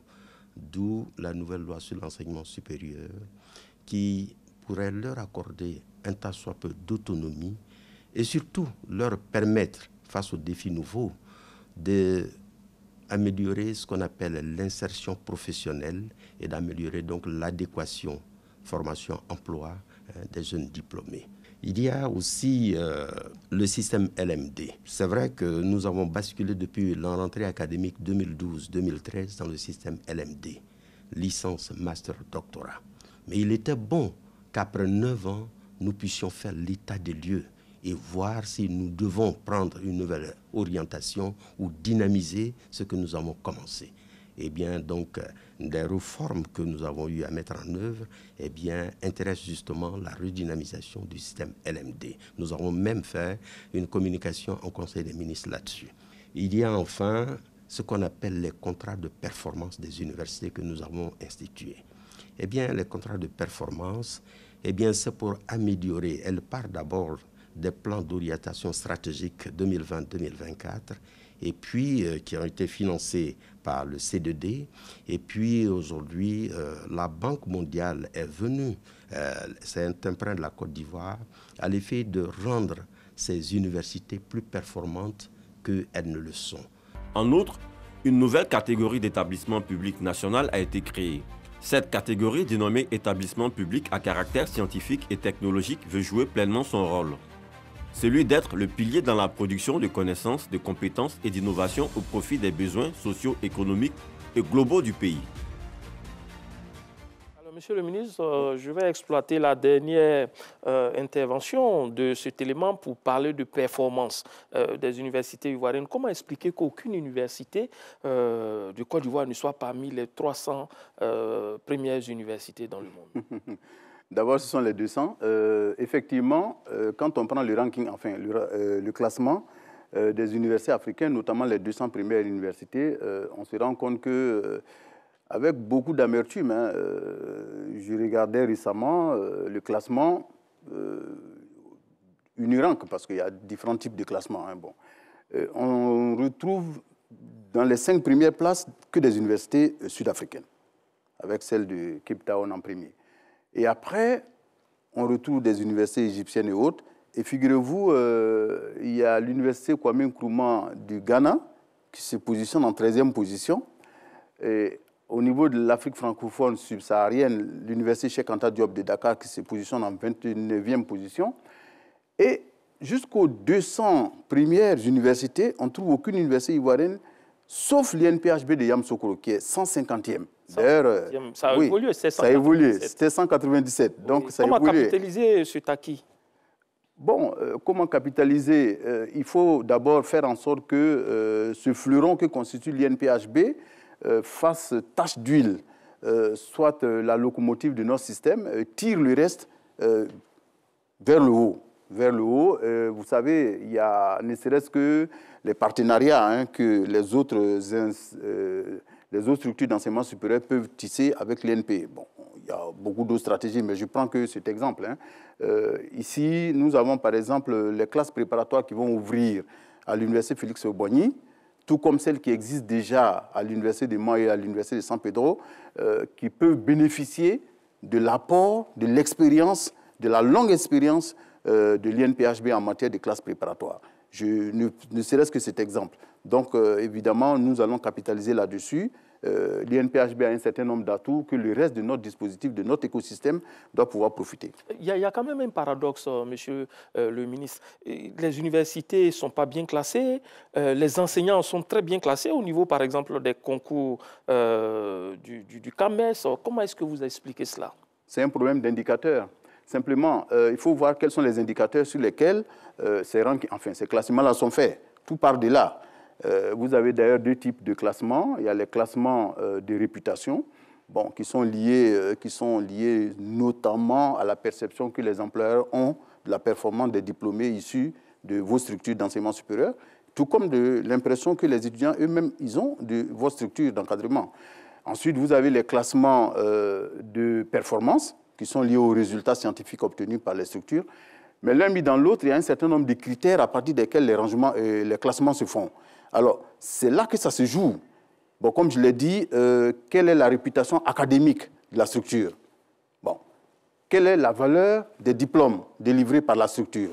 D'où la nouvelle loi sur l'enseignement supérieur qui pourrait leur accorder un tas soit peu d'autonomie et surtout leur permettre, face aux défis nouveaux, d'améliorer ce qu'on appelle l'insertion professionnelle et d'améliorer donc l'adéquation formation-emploi des jeunes diplômés. Il y a aussi le système LMD. C'est vrai que nous avons basculé depuis la rentrée académique 2012-2013 dans le système LMD, licence, master, doctorat. Mais il était bon qu'après 9 ans, nous puissions faire l'état des lieux et voir si nous devons prendre une nouvelle orientation ou dynamiser ce que nous avons commencé. Eh bien, donc, des réformes que nous avons eu à mettre en œuvre, eh bien, intéressent justement la redynamisation du système LMD. Nous avons même fait une communication au Conseil des ministres là-dessus. Il y a enfin ce qu'on appelle les contrats de performance des universités que nous avons institués. Eh bien, les contrats de performance, eh bien, c'est pour améliorer. Elle part d'abord des plans d'orientation stratégique 2020-2024, et puis qui ont été financés par le C2D. Et puis aujourd'hui, la Banque mondiale est venue, c'est un emprunt de la Côte d'Ivoire, à l'effet de rendre ces universités plus performantes qu'elles ne le sont. En outre, une nouvelle catégorie d'établissements publics national a été créée. Cette catégorie, dénommée établissement public à caractère scientifique et technologique, veut jouer pleinement son rôle. Celui d'être le pilier dans la production de connaissances, de compétences et d'innovations au profit des besoins socio-économiques et globaux du pays. Alors, Monsieur le ministre, je vais exploiter la dernière intervention de cet élément pour parler de performance des universités ivoiriennes. Comment expliquer qu'aucune université de Côte d'Ivoire ne soit parmi les 300 premières universités dans le monde? D'abord, ce sont les 200. Effectivement, quand on prend le ranking, enfin le classement des universités africaines, notamment les 200 premières universités, on se rend compte que, avec beaucoup d'amertume, je regardais récemment le classement Unirank, parce qu'il y a différents types de classements. On retrouve dans les 5 premières places que des universités sud-africaines, avec celle de Cape Town en premier. Et après, on retrouve des universités égyptiennes et autres. Et figurez-vous, il y a l'université Kwame Nkrumah du Ghana qui se positionne en 13e position. Et au niveau de l'Afrique francophone subsaharienne, l'université Cheikh Anta Diop de Dakar qui se positionne en 29e position. Et jusqu'aux 200 premières universités, on ne trouve aucune université ivoirienne, sauf l'INPHB de Yamoussoukro, qui est 150e. D'ailleurs, ça a évolué, ça a évolué, c'était 197. Oui. Donc, ça comment capitaliser cet acquis? Bon, comment capitaliser? Il faut d'abord faire en sorte que ce fleuron que constitue l'INPHB fasse tache d'huile, soit la locomotive de notre système, tire le reste vers le haut. Vers le haut, vous savez, il y a ne serait-ce que les partenariats que les autres structures d'enseignement supérieur peuvent tisser avec l'INP. Bon, il y a beaucoup d'autres stratégies, mais je prends que cet exemple. Ici, nous avons par exemple les classes préparatoires qui vont ouvrir à l'université Félix-Houphouët-Boigny, tout comme celles qui existent déjà à l'université de Mans et à l'université de San Pedro, qui peuvent bénéficier de l'apport, de l'expérience, de la longue expérience de l'INPHB en matière de classes préparatoires. Ne serait-ce que cet exemple. Donc, évidemment, nous allons capitaliser là-dessus. L'INPHB a un certain nombre d'atouts que le reste de notre dispositif, de notre écosystème, doit pouvoir profiter. Il y a quand même un paradoxe, monsieur le ministre. Les universités ne sont pas bien classées, les enseignants sont très bien classés au niveau, par exemple, des concours du CAMES. Comment est-ce que vous expliquez cela? C'est un problème d'indicateur. Simplement, il faut voir quels sont les indicateurs sur lesquels ces classements-là sont faits. Tout part de là. Vous avez d'ailleurs deux types de classements. Il y a les classements de réputation, qui sont liés notamment à la perception que les employeurs ont de la performance des diplômés issus de vos structures d'enseignement supérieur, tout comme de l'impression que les étudiants eux-mêmes ils ont de vos structures d'encadrement. Ensuite, vous avez les classements de performance qui sont liés aux résultats scientifiques obtenus par les structures. Mais l'un mis dans l'autre, il y a un certain nombre de critères à partir desquels les classements se font. Alors, c'est là que ça se joue. Bon, comme je l'ai dit, quelle est la réputation académique de la structure? Bon, quelle est la valeur des diplômes délivrés par la structure?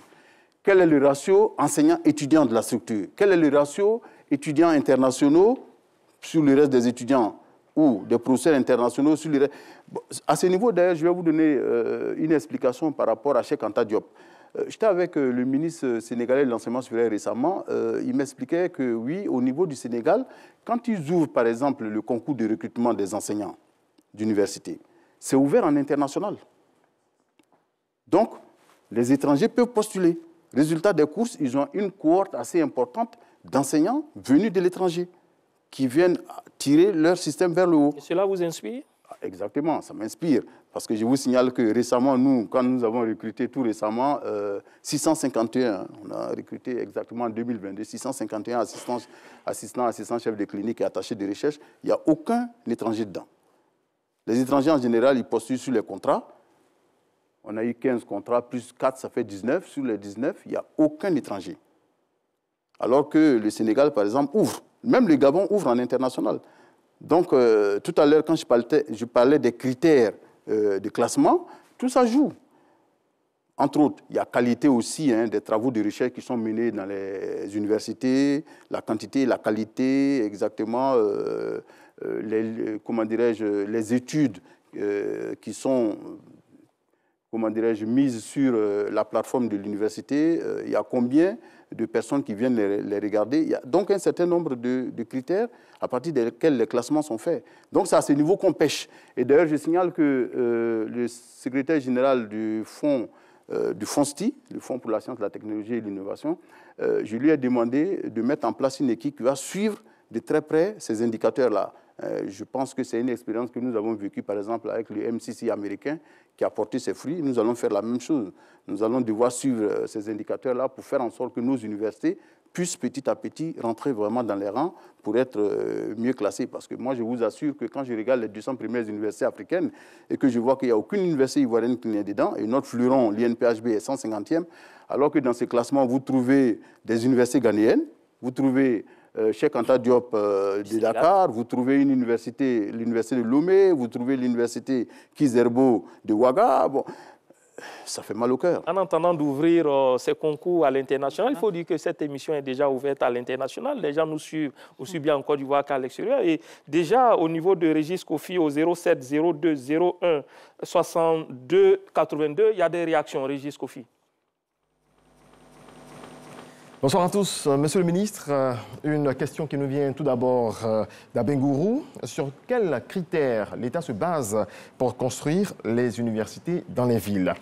Quel est le ratio enseignant-étudiant de la structure? Quel est le ratio étudiants internationaux sur le reste des étudiants ou des professeurs internationaux sur le reste? Bon, à ce niveau, d'ailleurs, je vais vous donner une explication par rapport à Cheikh Anta Diop. J'étais avec le ministre sénégalais de l'enseignement supérieur récemment. Il m'expliquait que oui, au niveau du Sénégal, quand ils ouvrent par exemple le concours de recrutement des enseignants d'université, c'est ouvert en international. Donc, les étrangers peuvent postuler. Résultat des courses, ils ont une cohorte assez importante d'enseignants venus de l'étranger qui viennent tirer leur système vers le haut. Et cela vous inspire? Exactement, ça m'inspire. Parce que je vous signale que récemment, quand nous avons recruté tout récemment, 651, on a recruté exactement en 2022, 651 assistants chefs de clinique et attachés de recherche, il n'y a aucun étranger dedans. Les étrangers, en général, ils postulent sur les contrats. On a eu 15 contrats, plus 4, ça fait 19. Sur les 19, il n'y a aucun étranger. Alors que le Sénégal, par exemple, ouvre. Même le Gabon ouvre en international. Donc, tout à l'heure, quand je parlais des critères de classement, tout ça joue. Entre autres, il y a qualité aussi des travaux de recherche qui sont menés dans les universités, la quantité et la qualité, exactement, les études qui sont, mises sur la plateforme de l'université. Il y a combien de personnes qui viennent les regarder. Il y a donc un certain nombre de critères à partir desquels les classements sont faits. Donc c'est à ce niveau qu'on pêche. Et d'ailleurs, je signale que le secrétaire général du FONSTI, le Fonds pour la science, la technologie et l'innovation, je lui ai demandé de mettre en place une équipe qui va suivre de très près ces indicateurs-là. Je pense que c'est une expérience que nous avons vécue, par exemple, avec le MCC américain, qui a porté ses fruits. Nous allons faire la même chose. Nous allons devoir suivre ces indicateurs-là pour faire en sorte que nos universités puissent petit à petit rentrer vraiment dans les rangs pour être mieux classées. Parce que moi, je vous assure que quand je regarde les 200 premières universités africaines et que je vois qu'il n'y a aucune université ivoirienne qui n'est dedans, et notre fleuron, l'INPHB, est 150e, alors que dans ces classements, vous trouvez des universités ghanéennes, vous trouvez Cheikh Anta Diop de Dakar, vous trouvez l'université de Lomé, vous trouvez l'université Kizerbo de Ouaga. Bon, ça fait mal au cœur. En entendant d'ouvrir ces concours à l'international, il faut dire que cette émission est déjà ouverte à l'international. Les gens nous suivent aussi bien en Côte d'Ivoire qu'à l'extérieur. Et déjà, au niveau de Régis Kofi, au 07 02 01 62 82, il y a des réactions, Régis Kofi. Bonsoir à tous. Monsieur le ministre, une question qui nous vient tout d'abord d'Abengourou. Sur quels critères l'État se base pour construire les universités dans les villes?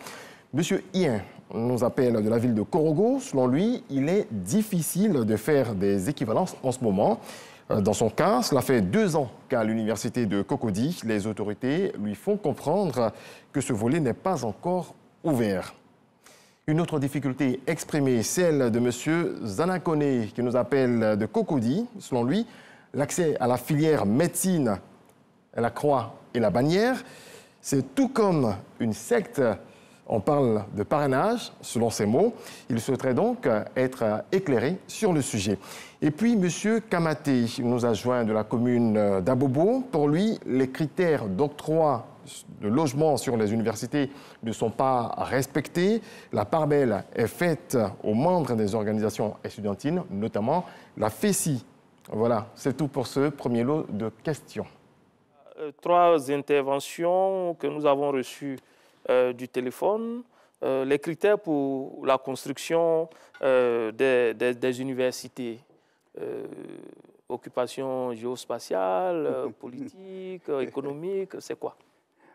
Monsieur Ien nous appelle de la ville de Korogo. Selon lui, il est difficile de faire des équivalences en ce moment. Dans son cas, cela fait 2 ans qu'à l'université de Cocody, les autorités lui font comprendre que ce volet n'est pas encore ouvert. Une autre difficulté exprimée, celle de M. Zanakone, qui nous appelle de Cocody. Selon lui, l'accès à la filière médecine, la Croix et la Bannière, c'est tout comme une secte. On parle de parrainage, selon ses mots. Il souhaiterait donc être éclairé sur le sujet. Et puis, M. Kamaté nous a joint de la commune d'Abobo. Pour lui, les critères d'octroi de logement sur les universités ne sont pas respectés. La part belle est faite aux membres des organisations étudiantines, notamment la FESI. Voilà, c'est tout pour ce premier lot de questions. 3 interventions que nous avons reçues du téléphone. Les critères pour la construction des universités. Occupation géospatiale, politique, économique, c'est quoi?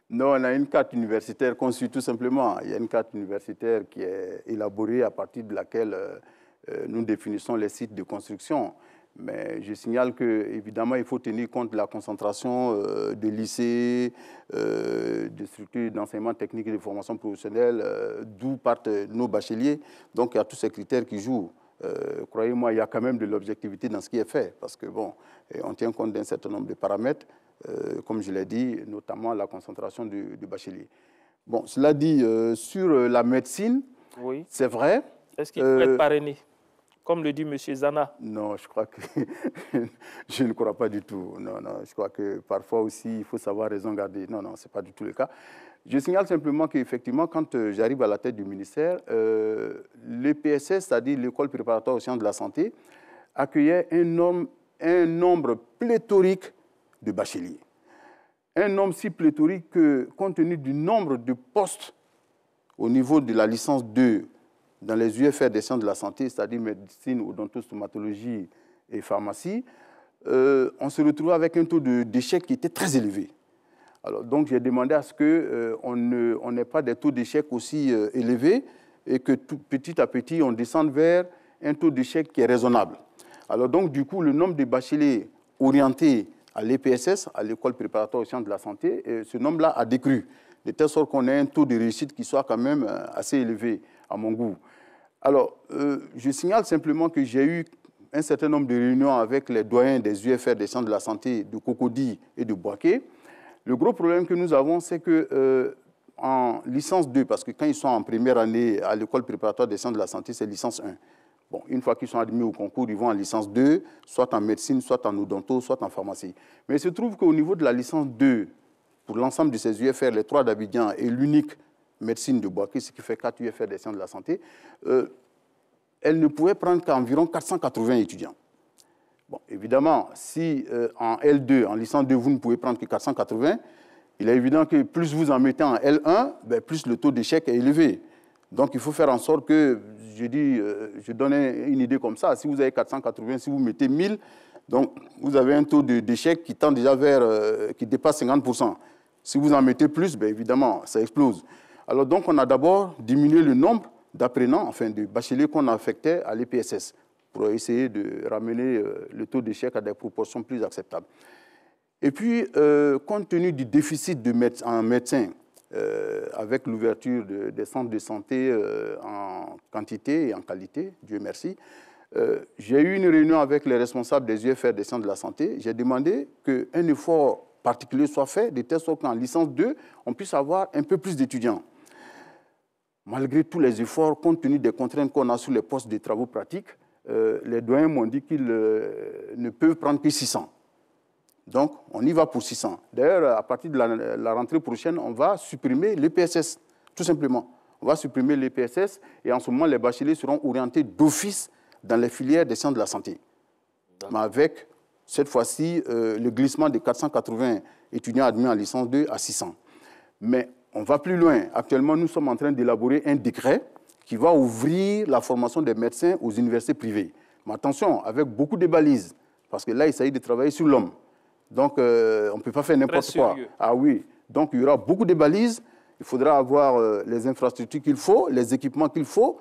Non, on a une carte universitaire conçue tout simplement. Il y a une carte universitaire qui est élaborée à partir de laquelle nous définissons les sites de construction. Mais je signale qu'évidemment, il faut tenir compte de la concentration des lycées, des structures d'enseignement technique et de formation professionnelle, d'où partent nos bacheliers. Donc, il y a tous ces critères qui jouent. Croyez-moi, il y a quand même de l'objectivité dans ce qui est fait, parce que bon, on tient compte d'un certain nombre de paramètres, comme je l'ai dit, notamment la concentration du bachelier. Bon, cela dit, sur la médecine, oui, c'est vrai. Est-ce qu'il faut être parrainé, comme le dit M. Zana? Non, je crois que je ne crois pas du tout. Non, non, je crois que parfois aussi, il faut savoir raison garder. Non, non, ce n'est pas du tout le cas. Je signale simplement qu'effectivement, quand j'arrive à la tête du ministère, l'EPSS, c'est-à-dire l'École préparatoire aux sciences de la santé, accueillait un nombre pléthorique de bacheliers. Un nombre si pléthorique que, compte tenu du nombre de postes au niveau de la licence 2 dans les UFR des sciences de la santé, c'est-à-dire médecine, odontostomatologie et pharmacie, on se retrouvait avec un taux d'échec qui était très élevé. Alors, donc, j'ai demandé à ce qu'on n'ait pas des taux d'échec aussi élevés et que petit à petit, on descende vers un taux d'échec qui est raisonnable. Alors, donc, du coup, le nombre de bacheliers orientés à l'EPSS, à l'École préparatoire aux sciences de la santé, ce nombre-là a décru, de telle sorte qu'on ait un taux de réussite qui soit quand même assez élevé, à mon goût. Alors, je signale simplement que j'ai eu un certain nombre de réunions avec les doyens des UFR des sciences de la santé de Cocody et de Boaké. Le gros problème que nous avons, c'est qu'en licence 2, parce que quand ils sont en première année à l'école préparatoire des sciences de la santé, c'est licence 1. Bon, une fois qu'ils sont admis au concours, ils vont en licence 2, soit en médecine, soit en odonto, soit en pharmacie. Mais il se trouve qu'au niveau de la licence 2, pour l'ensemble de ces UFR, les 3 d'Abidjan et l'unique médecine de Boaké, ce qui fait 4 UFR des sciences de la santé, elle ne pouvait prendre qu'environ 480 étudiants. Bon, évidemment, si en L2, en licence 2, vous ne pouvez prendre que 480, il est évident que plus vous en mettez en L1, plus le taux d'échec est élevé. Donc, il faut faire en sorte que, je donne une idée comme ça, si vous avez 480, si vous mettez 1000, donc vous avez un taux d'échec qui tend déjà vers, qui dépasse 50%. Si vous en mettez plus, évidemment, ça explose. Alors, donc, on a d'abord diminué le nombre d'apprenants, enfin de bacheliers qu'on affectait à l'EPSS, pour essayer de ramener le taux d'échec à des proportions plus acceptables. Et puis, compte tenu du déficit en médecins, avec l'ouverture des centres de santé en quantité et en qualité, Dieu merci, j'ai eu une réunion avec les responsables des UFR des centres de la santé. J'ai demandé qu'un effort particulier soit fait, de telle sorte qu'en licence 2, on puisse avoir un peu plus d'étudiants. Malgré tous les efforts, compte tenu des contraintes qu'on a sur les postes de travaux pratiques, les doyens m'ont dit qu'ils ne peuvent prendre que 600. Donc, on y va pour 600. D'ailleurs, à partir de la rentrée prochaine, on va supprimer l'EPSS, tout simplement. On va supprimer l'EPSS et en ce moment, les bacheliers seront orientés d'office dans les filières des sciences de la santé. Mais avec, cette fois-ci, le glissement de 480 étudiants admis en licence 2 à 600. Mais on va plus loin. Actuellement, nous sommes en train d'élaborer un décret qui va ouvrir la formation des médecins aux universités privées. Mais attention, avec beaucoup de balises, parce que là, il s'agit de travailler sur l'homme. Donc, on ne peut pas faire n'importe quoi. Ah oui, donc il y aura beaucoup de balises, il faudra avoir les infrastructures qu'il faut, les équipements qu'il faut,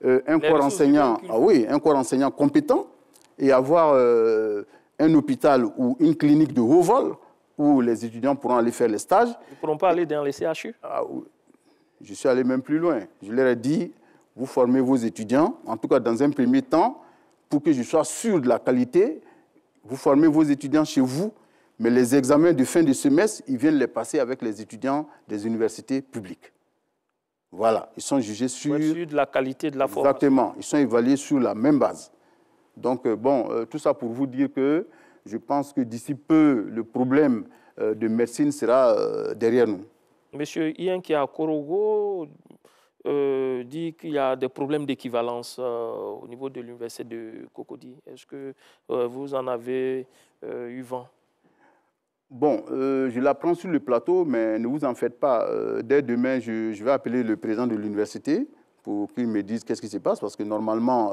un corps enseignant compétent et avoir un hôpital ou une clinique de haut vol où les étudiants pourront aller faire les stages. Ils ne pourront pas aller dans les CHU? Je suis allé même plus loin. Je leur ai dit, vous formez vos étudiants, en tout cas dans un premier temps, pour que je sois sûr de la qualité, vous formez vos étudiants chez vous, mais les examens de fin de semestre, ils viennent les passer avec les étudiants des universités publiques. Voilà, ils sont jugés sur de la qualité de la formation. Exactement, ils sont évalués sur la même base. Donc, tout ça pour vous dire que je pense que d'ici peu, le problème de médecine sera derrière nous. Monsieur Ienkia Korogo dit qu'il y a des problèmes d'équivalence au niveau de l'université de Cocody. Est-ce que vous en avez eu vent? Bon, je l'apprends sur le plateau, mais ne vous en faites pas. Dès demain, je vais appeler le président de l'université pour qu'il me dise qu'est-ce qui se passe, parce que normalement,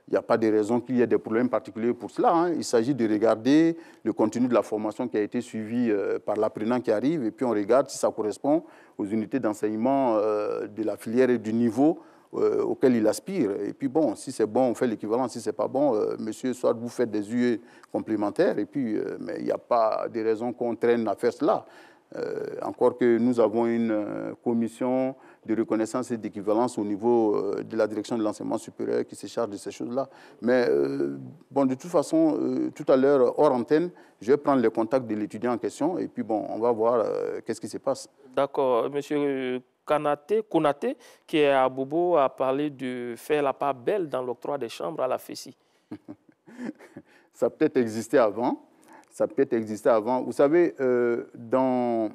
il n'y a pas de raison qu'il y ait des problèmes particuliers pour cela. Hein. Il s'agit de regarder le contenu de la formation qui a été suivie par l'apprenant qui arrive, et puis on regarde si ça correspond aux unités d'enseignement de la filière et du niveau auquel il aspire. Et puis bon, si c'est bon, on fait l'équivalent. Si ce n'est pas bon, monsieur, soit vous faites des UE complémentaires, et puis, mais il n'y a pas de raison qu'on traîne à faire cela. Encore que nous avons une commission de reconnaissance et d'équivalence au niveau de la direction de l'enseignement supérieur qui se charge de ces choses-là. Mais bon, de toute façon, tout à l'heure, hors antenne, je vais prendre le contact de l'étudiant en question et puis bon, on va voir qu'est-ce qui se passe. D'accord. Monsieur Konaté, qui est à Bobo, a parlé de faire la part belle dans l'octroi des chambres à la FESI. Ça peut être existé avant. Ça peut être existé avant. Vous savez, dans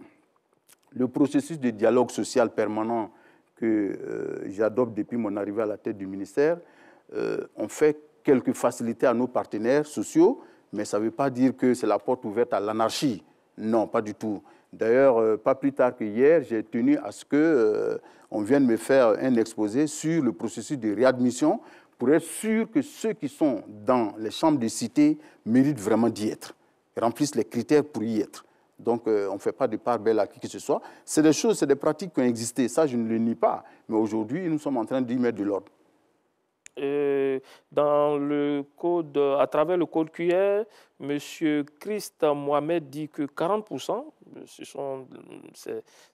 le processus de dialogue social permanent que j'adopte depuis mon arrivée à la tête du ministère, on fait quelques facilités à nos partenaires sociaux, mais ça ne veut pas dire que c'est la porte ouverte à l'anarchie. Non, pas du tout. D'ailleurs, pas plus tard que hier, j'ai tenu à ce qu'on vienne me faire un exposé sur le processus de réadmission pour être sûr que ceux qui sont dans les chambres de cité méritent vraiment d'y être, remplissent les critères pour y être. Donc, on ne fait pas de part belle à qui que ce soit. C'est des choses, c'est des pratiques qui ont existé. Ça, je ne le nie pas. Mais aujourd'hui, nous sommes en train d'y mettre de l'ordre. Dans le code, à travers le code QR, M. Christ Mohamed dit que 40%,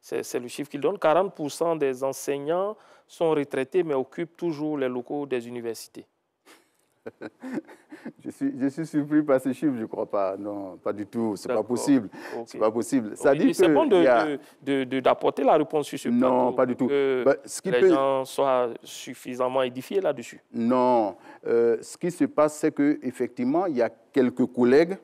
c'est le chiffre qu'il donne, 40% des enseignants sont retraités mais occupent toujours les locaux des universités. Je suis surpris par ces chiffres, je ne crois pas. Non, pas du tout. Ce n'est pas possible. Okay. C'est pas possible. Okay. C'est bon d'apporter la réponse sur ce plateau. Non, pas du tout. Que les gens soient suffisamment édifiés là-dessus. Non. Ce qui se passe, c'est qu'effectivement, il y a quelques collègues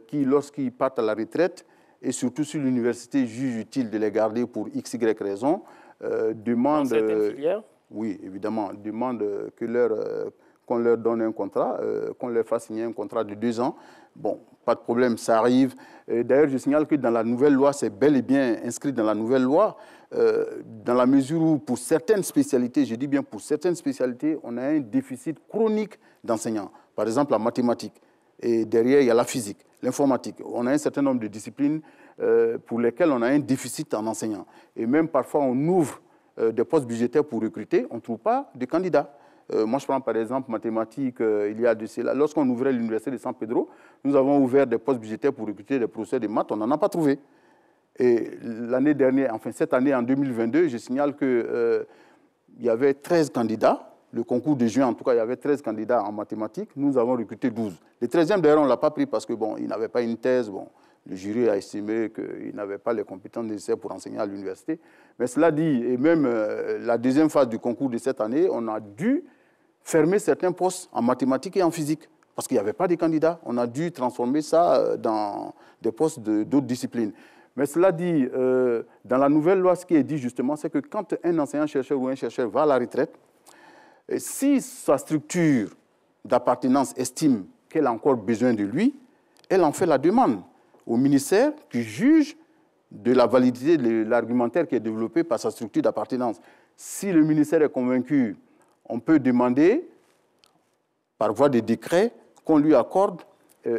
qui, lorsqu'ils partent à la retraite, et surtout sur l'université, jugent utile de les garder pour x, y raison, demandent... Dans certaines filières? Oui, évidemment. Demandent qu'on leur donne un contrat, qu'on leur fasse signer un contrat de 2 ans. Bon, pas de problème, ça arrive. D'ailleurs, je signale que dans la nouvelle loi, c'est bel et bien inscrit dans la nouvelle loi, dans la mesure où pour certaines spécialités, je dis bien pour certaines spécialités, on a un déficit chronique d'enseignants. Par exemple, la mathématique. Et derrière, il y a la physique, l'informatique. On a un certain nombre de disciplines pour lesquelles on a un déficit en enseignants. Et même parfois, on ouvre des postes budgétaires pour recruter, on ne trouve pas de candidats. Moi, je prends par exemple mathématiques, il y a de cela. Lorsqu'on ouvrait l'université de San Pedro, nous avons ouvert des postes budgétaires pour recruter des professeurs de maths, on n'en a pas trouvé. Et l'année dernière, enfin cette année, en 2022, je signale qu'il y avait 13 candidats. Le concours de juin, en tout cas, il y avait 13 candidats en mathématiques. Nous avons recruté 12. Le 13e, d'ailleurs, on ne l'a pas pris parce que bon, il n'avait pas une thèse. Bon, le jury a estimé qu'il n'avait pas les compétences nécessaires pour enseigner à l'université. Mais cela dit, et même la deuxième phase du concours de cette année, on a dû fermer certains postes en mathématiques et en physique parce qu'il n'y avait pas de candidats. On a dû transformer ça dans des postes d'autres disciplines. Mais cela dit, dans la nouvelle loi, ce qui est dit justement, c'est que quand un enseignant-chercheur ou un chercheur va à la retraite, si sa structure d'appartenance estime qu'elle a encore besoin de lui, elle en fait la demande au ministère qui juge de la validité de l'argumentaire qui est développé par sa structure d'appartenance. Si le ministère est convaincu, on peut demander, par voie de décret, qu'on lui accorde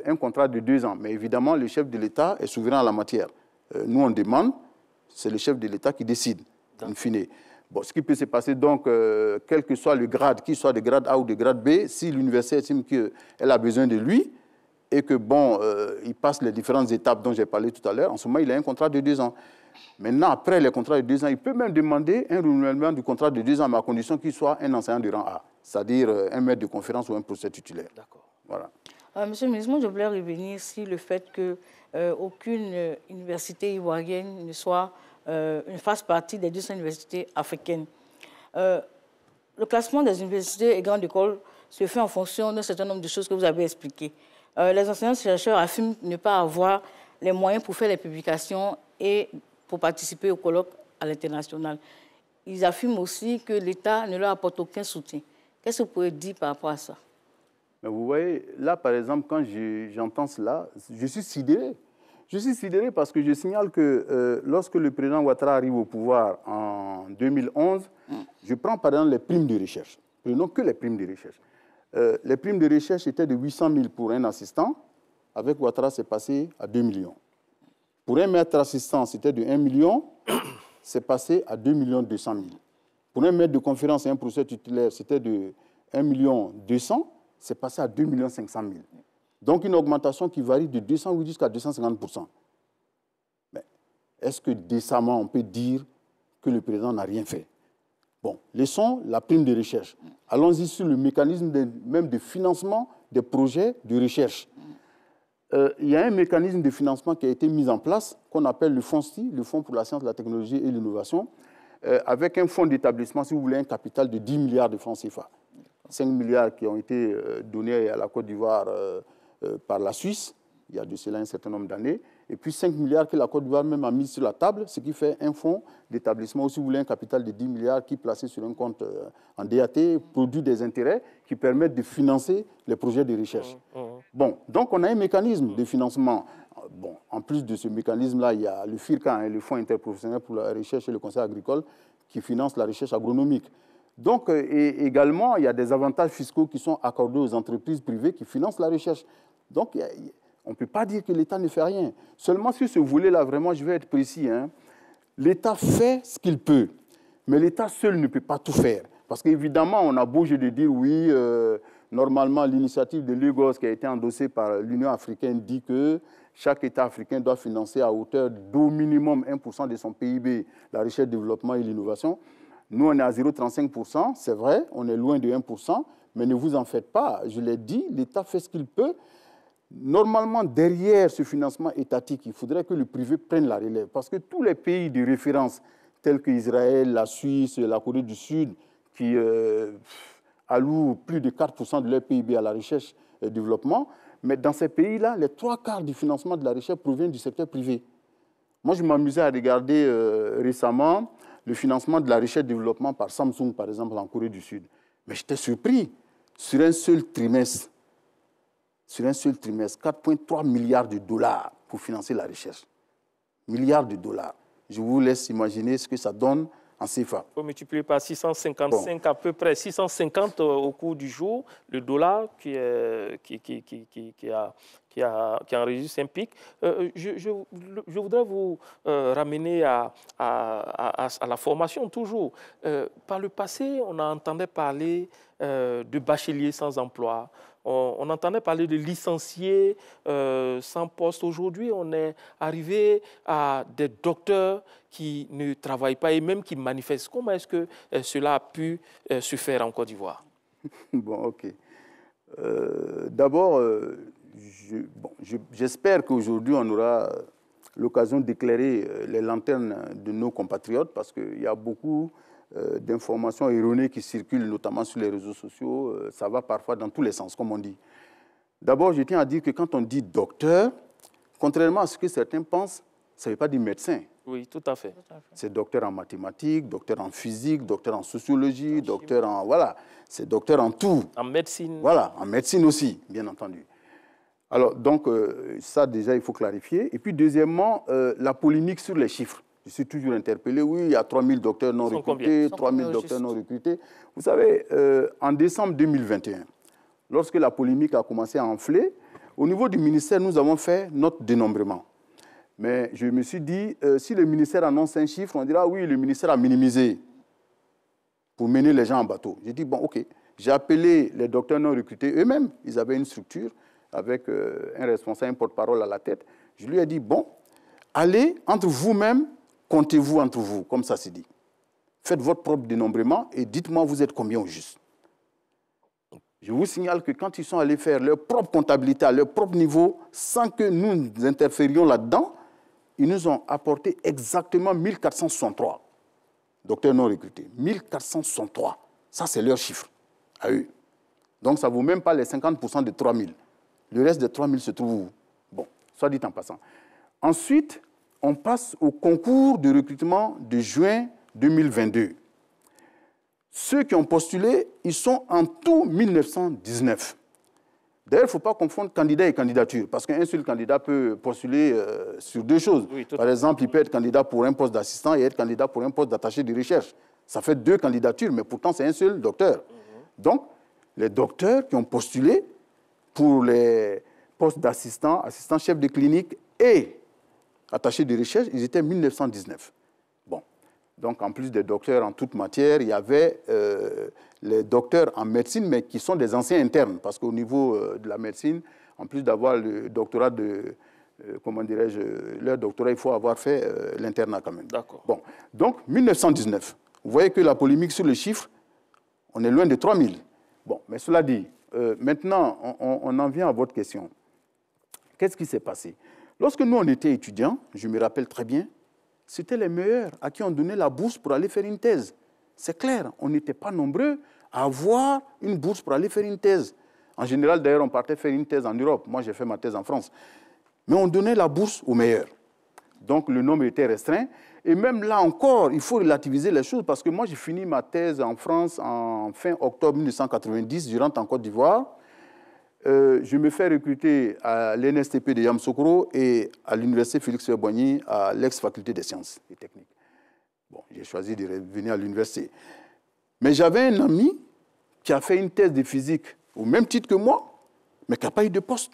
un contrat de 2 ans. Mais évidemment, le chef de l'État est souverain en la matière. Nous, on demande, c'est le chef de l'État qui décide, in fine. Bon, ce qui peut se passer, donc, quel que soit le grade, qu'il soit de grade A ou de grade B, si l'université estime qu'elle a besoin de lui, et que, bon, il passe les différentes étapes dont j'ai parlé tout à l'heure, en ce moment, il a un contrat de 2 ans. Maintenant, après les contrats de 2 ans, il peut même demander un renouvellement du contrat de 2 ans, mais à condition qu'il soit un enseignant de rang A, c'est-à-dire un maître de conférence ou un professeur titulaire. D'accord. Voilà. Monsieur le ministre, moi, je voulais revenir sur le fait qu'aucune université ivoirienne ne fasse partie des 200 universités africaines. Le classement des universités et grandes écoles se fait en fonction d'un certain nombre de choses que vous avez expliquées. Les enseignants-chercheurs affirment ne pas avoir les moyens pour faire les publications et pour participer au colloque à l'international. Ils affirment aussi que l'État ne leur apporte aucun soutien. Qu'est-ce que vous pouvez dire par rapport à ça? Mais vous voyez, là, par exemple, quand j'entends cela, je suis sidéré. Je suis sidéré parce que je signale que lorsque le président Ouattara arrive au pouvoir en 2011, je prends par exemple les primes de recherche. Prenons que les primes de recherche. Les primes de recherche étaient de 800 000 pour un assistant. Avec Ouattara, c'est passé à 2 millions. Pour un maître assistant, c'était de 1 million. C'est passé à 2 200 000. Pour un maître de conférence et un professeur titulaire, c'était de 1 200 000. C'est passé à 2 500 000. Donc une augmentation qui varie de 208 jusqu'à 250%. Mais est-ce que décemment on peut dire que le président n'a rien fait? Bon, laissons la prime de recherche. Allons-y sur le mécanisme même de financement des projets de recherche. Il y a un mécanisme de financement qui a été mis en place, qu'on appelle le FONSTI, le Fonds pour la science, la technologie et l'innovation, avec un fonds d'établissement, si vous voulez, un capital de 10 milliards de francs CFA. 5 milliards qui ont été donnés à la Côte d'Ivoire par la Suisse, il y a de cela un certain nombre d'années, et puis 5 milliards que la Côte d'Ivoire même a mis sur la table, ce qui fait un fonds d'établissement, ou si vous voulez, un capital de 10 milliards qui est placé sur un compte en DAT, produit des intérêts qui permettent de financer les projets de recherche. Bon, donc on a un mécanisme de financement. Bon, en plus de ce mécanisme-là, il y a le FIRCA, le Fonds interprofessionnel pour la recherche et le conseil agricole, qui finance la recherche agronomique. Donc, et également, il y a des avantages fiscaux qui sont accordés aux entreprises privées qui financent la recherche. Donc, on ne peut pas dire que l'État ne fait rien. Seulement, sur ce volet-là, vraiment, je vais être précis, hein, l'État fait ce qu'il peut, mais l'État seul ne peut pas tout faire. Parce qu'évidemment, on a beau jeu de dire, oui, normalement, l'initiative de Lagos qui a été endossée par l'Union africaine dit que chaque État africain doit financer à hauteur d'au minimum 1% de son PIB la recherche, le développement et l'innovation. Nous, on est à 0,35%, c'est vrai, on est loin de 1%, mais ne vous en faites pas. Je l'ai dit, l'État fait ce qu'il peut. Normalement, derrière ce financement étatique, il faudrait que le privé prenne la relève. Parce que tous les pays de référence, tels qu'Israël, la Suisse, la Corée du Sud, qui allouent plus de 4% de leur PIB à la recherche et développement, mais dans ces pays-là, les 3/4 du financement de la recherche proviennent du secteur privé. Moi, je m'amusais à regarder récemment le financement de la recherche et développement par Samsung, par exemple, en Corée du Sud. Mais j'étais surpris. Sur un seul trimestre, 4,3 milliards de dollars pour financer la recherche. Milliards de dollars. Je vous laisse imaginer ce que ça donne en CFA. Il faut multiplier par 655 à peu près, 650 au cours du jour, le dollar qui enregistre un pic. Je voudrais vous ramener à la formation toujours. Par le passé, on entendait parler de bacheliers sans emploi. On entendait parler de licenciés sans poste. Aujourd'hui, on est arrivé à des docteurs qui ne travaillent pas et même qui manifestent. Comment est-ce que cela a pu se faire en Côte d'Ivoire? Bon, OK. D'abord, j'espère qu'aujourd'hui, on aura l'occasion d'éclairer les lanternes de nos compatriotes parce qu'il y a beaucoup d'informations erronées qui circulent, notamment sur les réseaux sociaux. Ça va parfois dans tous les sens, comme on dit. D'abord, je tiens à dire que quand on dit docteur, contrairement à ce que certains pensent, ça ne veut pas dire médecin. Oui, tout à fait. C'est docteur en mathématiques, docteur en physique, docteur en sociologie, docteur en... Voilà, c'est docteur en tout. En médecine. Voilà, en médecine aussi, bien entendu. Alors, donc, ça, déjà, il faut clarifier. Et puis, deuxièmement, la polémique sur les chiffres. Je suis toujours interpellé. Oui, il y a 3 000 docteurs non recrutés, 3 000 docteurs non recrutés. Vous savez, en décembre 2021, lorsque la polémique a commencé à enfler, au niveau du ministère, nous avons fait notre dénombrement. Mais je me suis dit, si le ministère annonce un chiffre, on dira oui, le ministère a minimisé pour mener les gens en bateau. J'ai dit, bon, OK. J'ai appelé les docteurs non recrutés eux-mêmes. Ils avaient une structure avec un responsable, un porte-parole à la tête. Je lui ai dit, bon, allez entre vous-même, comptez-vous entre vous, comme ça c'est dit. Faites votre propre dénombrement et dites-moi vous êtes combien au juste. Je vous signale que quand ils sont allés faire leur propre comptabilité à leur propre niveau, sans que nous interférions là-dedans, ils nous ont apporté exactement 1463 docteurs non recrutés. 1463. Ça, c'est leur chiffre à eux. Donc, ça ne vaut même pas les 50% de 3000. Le reste de 3000 se trouve où? Bon, soit dit en passant. Ensuite, on passe au concours de recrutement de juin 2022. Ceux qui ont postulé, ils sont en tout 1919. D'ailleurs, il ne faut pas confondre candidat et candidature, parce qu'un seul candidat peut postuler sur deux choses. Oui, par exemple, il peut être candidat pour un poste d'assistant et être candidat pour un poste d'attaché de recherche. Ça fait deux candidatures, mais pourtant, c'est un seul docteur. Donc, les docteurs qui ont postulé pour les postes d'assistant, assistant chef de clinique et attaché de recherche, ils étaient 1919. Bon. Donc, en plus des docteurs en toute matière, il y avait les docteurs en médecine, mais qui sont des anciens internes, parce qu'au niveau de la médecine, en plus d'avoir le doctorat de, comment dirais-je, leur doctorat, il faut avoir fait l'internat quand même. D'accord. Bon. Donc, 1919. Vous voyez que la polémique sur les chiffres, on est loin de 3000. Bon, mais cela dit, maintenant, on en vient à votre question. Qu'est-ce qui s'est passé? Lorsque nous, on était étudiants, je me rappelle très bien, c'était les meilleurs à qui on donnait la bourse pour aller faire une thèse. C'est clair, on n'était pas nombreux à avoir une bourse pour aller faire une thèse. En général, d'ailleurs, on partait faire une thèse en Europe. Moi, j'ai fait ma thèse en France. Mais on donnait la bourse aux meilleurs. Donc, le nombre était restreint. Et même là encore, il faut relativiser les choses parce que moi, j'ai fini ma thèse en France en fin octobre 1990. Je rentre en Côte d'Ivoire. Je me fais recruter à l'NSTP de Yamoussoukro et à l'université Félix-Houphouët-Boigny à l'ex-faculté des sciences et techniques. Bon, j'ai choisi de revenir à l'université. Mais j'avais un ami qui a fait une thèse de physique au même titre que moi, mais qui n'a pas eu de poste,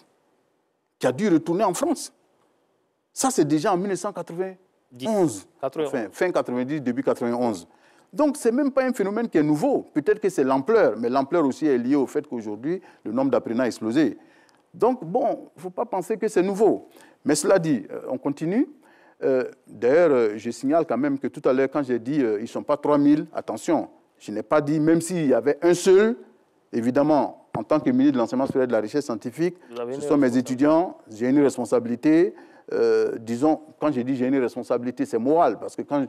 qui a dû retourner en France. Ça, c'est déjà en 1991, fin 90, début 91. Donc, ce n'est même pas un phénomène qui est nouveau. Peut-être que c'est l'ampleur, mais l'ampleur aussi est liée au fait qu'aujourd'hui, le nombre d'apprenants a explosé. Donc, bon, il ne faut pas penser que c'est nouveau. Mais cela dit, on continue. D'ailleurs, je signale quand même que tout à l'heure, quand j'ai dit ils ne sont pas 3000, attention, je n'ai pas dit, même s'il y avait un seul, évidemment, en tant que ministre de l'Enseignement supérieur et de la Recherche scientifique, ce sont mes étudiants, j'ai une responsabilité. Disons, quand je dis j'ai une responsabilité, c'est moral, parce que quand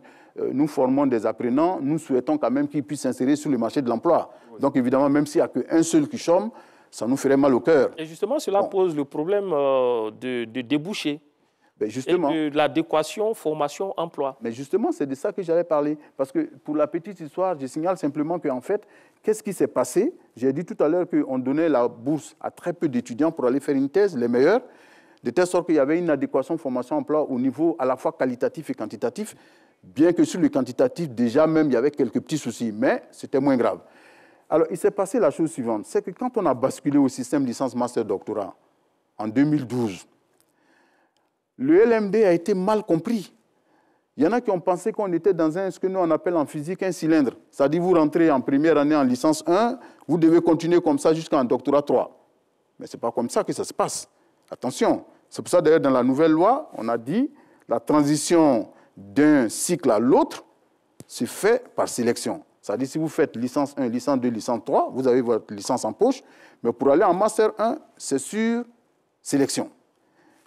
nous formons des apprenants, nous souhaitons quand même qu'ils puissent s'insérer sur le marché de l'emploi. Oui. Donc évidemment, même s'il n'y a qu'un seul qui chôme, ça nous ferait mal au cœur. Et justement, cela pose le problème de débouchés. Ben justement, et de l'adéquation, formation, emploi. Mais justement, c'est de ça que j'allais parler. Parce que pour la petite histoire, je signale simplement qu'en fait, qu'est-ce qui s'est passé? J'ai dit tout à l'heure qu'on donnait la bourse à très peu d'étudiants pour aller faire une thèse, les meilleurs, de telle sorte qu'il y avait une adéquation formation-emploi au niveau à la fois qualitatif et quantitatif, bien que sur le quantitatif, déjà même, il y avait quelques petits soucis, mais c'était moins grave. Alors, il s'est passé la chose suivante, c'est que quand on a basculé au système licence-master-doctorat en 2012, le LMD a été mal compris. Il y en a qui ont pensé qu'on était dans ce que nous on appelle en physique un cylindre. C'est-à-dire vous rentrez en première année en licence 1, vous devez continuer comme ça jusqu'en doctorat 3. Mais ce n'est pas comme ça que ça se passe. Attention, c'est pour ça d'ailleurs dans la nouvelle loi, on a dit la transition d'un cycle à l'autre se fait par sélection. C'est-à-dire si vous faites licence 1, licence 2, licence 3, vous avez votre licence en poche, mais pour aller en master 1, c'est sur sélection.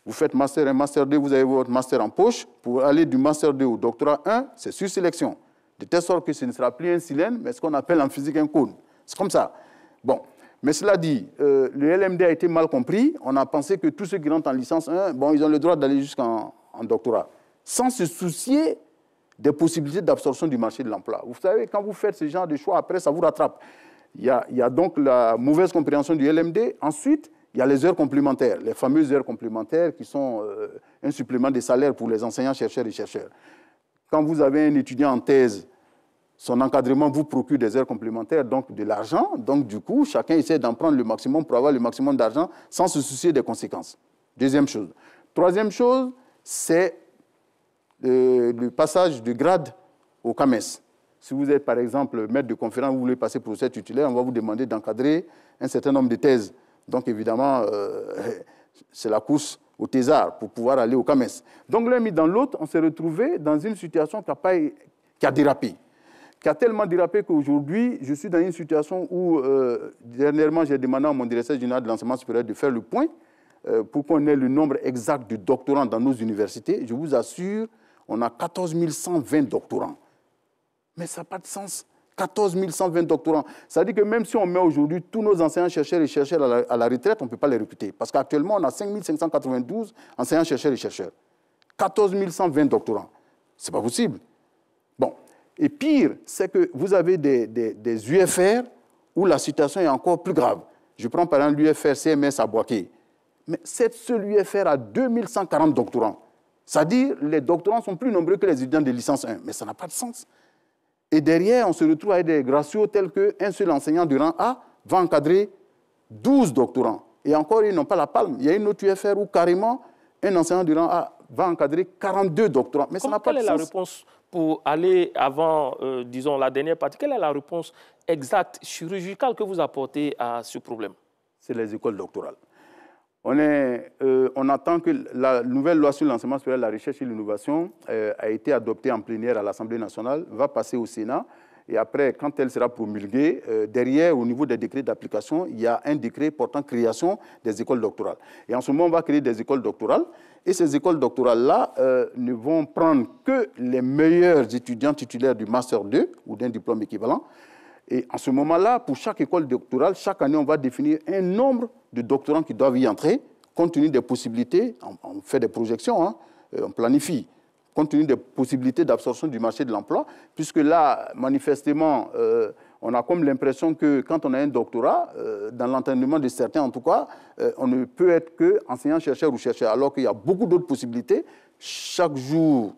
Vous faites master 1, master 2, vous avez votre master en poche. Pour aller du master 2 au doctorat 1, c'est sur sélection. De telle sorte que ce ne sera plus un cylindre, mais ce qu'on appelle en physique un cône. C'est comme ça. Bon. Mais cela dit, le LMD a été mal compris. On a pensé que tous ceux qui rentrent en licence 1, bon, ils ont le droit d'aller jusqu'en doctorat, sans se soucier des possibilités d'absorption du marché de l'emploi. Vous savez, quand vous faites ce genre de choix, après, ça vous rattrape. Il y a donc la mauvaise compréhension du LMD. Ensuite, il y a les heures complémentaires, les fameuses heures complémentaires qui sont un supplément de salaire pour les enseignants, chercheurs et chercheurs. Quand vous avez un étudiant en thèse, son encadrement vous procure des heures complémentaires, donc de l'argent. Donc, du coup, chacun essaie d'en prendre le maximum pour avoir le maximum d'argent sans se soucier des conséquences. Deuxième chose. Troisième chose, c'est le passage de grade au CAMES. Si vous êtes, par exemple, maître de conférence, vous voulez passer professeur titulaire, on va vous demander d'encadrer un certain nombre de thèses. Donc évidemment, c'est la course au thésard pour pouvoir aller au CAMES. Donc l'un mis dans l'autre, on s'est retrouvé dans une situation qui a dérapé. Qui a tellement dérapé qu'aujourd'hui, je suis dans une situation où, dernièrement, j'ai demandé à mon directeur général de l'enseignement supérieur de faire le point pour qu'on ait le nombre exact de doctorants dans nos universités. Je vous assure, on a 14 120 doctorants. Mais ça n'a pas de sens. 14 120 doctorants. Ça veut dire que même si on met aujourd'hui tous nos enseignants, chercheurs et chercheurs à la retraite, on ne peut pas les recruter. Parce qu'actuellement, on a 5 592 enseignants, chercheurs et chercheurs. 14 120 doctorants. Ce n'est pas possible. Bon. Et pire, c'est que vous avez des UFR où la situation est encore plus grave. Je prends par exemple l'UFR CMS à Boaké. Mais cette seule UFR a 2140 doctorants. C'est-à-dire les doctorants sont plus nombreux que les étudiants de licence 1. Mais ça n'a pas de sens. Et derrière, on se retrouve avec des ratios tels qu'un seul enseignant de rang A va encadrer 12 doctorants. Et encore, ils n'ont pas la palme. Il y a une autre UFR où carrément, un enseignant de rang A va encadrer 42 doctorants. Mais ça n'a pas de sens. Quelle est la réponse pour aller avant, disons, la dernière partie? Quelle est la réponse exacte, chirurgicale que vous apportez à ce problème? C'est les écoles doctorales. On attend que la nouvelle loi sur l'enseignement supérieur, la recherche et l'innovation a été adoptée en plénière à l'Assemblée nationale, va passer au Sénat. Et après, quand elle sera promulguée, derrière, au niveau des décrets d'application, il y a un décret portant création des écoles doctorales. Et en ce moment, on va créer des écoles doctorales. Et ces écoles doctorales-là ne vont prendre que les meilleurs étudiants titulaires du Master 2 ou d'un diplôme équivalent. Et en ce moment-là, pour chaque école doctorale, chaque année, on va définir un nombre de doctorants qui doivent y entrer, compte tenu des possibilités. On fait des projections, hein, on planifie, compte tenu des possibilités d'absorption du marché de l'emploi, puisque là, manifestement, on a comme l'impression que quand on a un doctorat, dans l'entendement de certains en tout cas, on ne peut être qu'enseignant, chercheur ou chercheur, alors qu'il y a beaucoup d'autres possibilités. Chaque jour,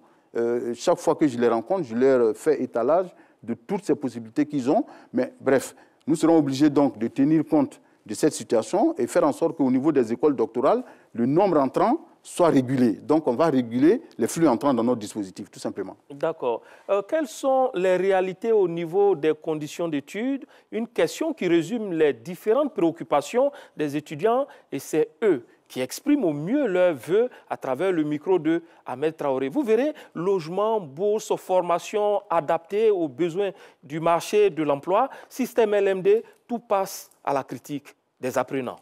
chaque fois que je les rencontre, je leur fais étalage de toutes ces possibilités qu'ils ont. Mais bref, nous serons obligés donc de tenir compte de cette situation et faire en sorte qu'au niveau des écoles doctorales, le nombre entrant soit régulé. Donc on va réguler les flux entrants dans notre dispositif, tout simplement. D'accord. Quelles sont les réalités au niveau des conditions d'études? Une question qui résume les différentes préoccupations des étudiants et c'est eux qui expriment au mieux leurs vœux à travers le micro de Ahmed Traoré. Vous verrez, logement, bourse, formation adaptée aux besoins du marché de l'emploi, système LMD, tout passe à la critique des apprenants.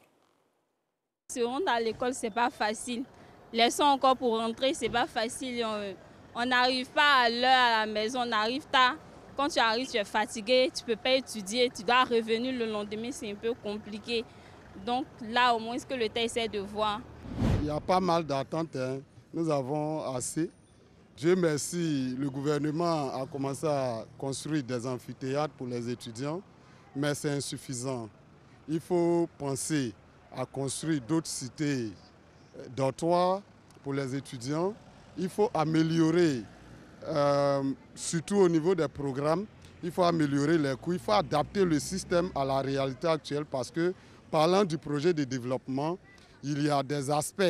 Se rendre à l'école, ce n'est pas facile. Les sons encore pour rentrer, ce n'est pas facile. On n'arrive pas à l'heure à la maison, on arrive tard. Quand tu arrives, tu es fatigué, tu ne peux pas étudier, tu dois revenir le lendemain, c'est un peu compliqué. Donc là, au moins, ce que l'État essaie de voir. Il y a pas mal d'attentes, hein. Nous avons assez. Dieu merci, le gouvernement a commencé à construire des amphithéâtres pour les étudiants, mais c'est insuffisant. Il faut penser à construire d'autres cités dortoirs pour les étudiants. Il faut améliorer, surtout au niveau des programmes, il faut améliorer les coûts, il faut adapter le système à la réalité actuelle parce que parlant du projet de développement, il y a des aspects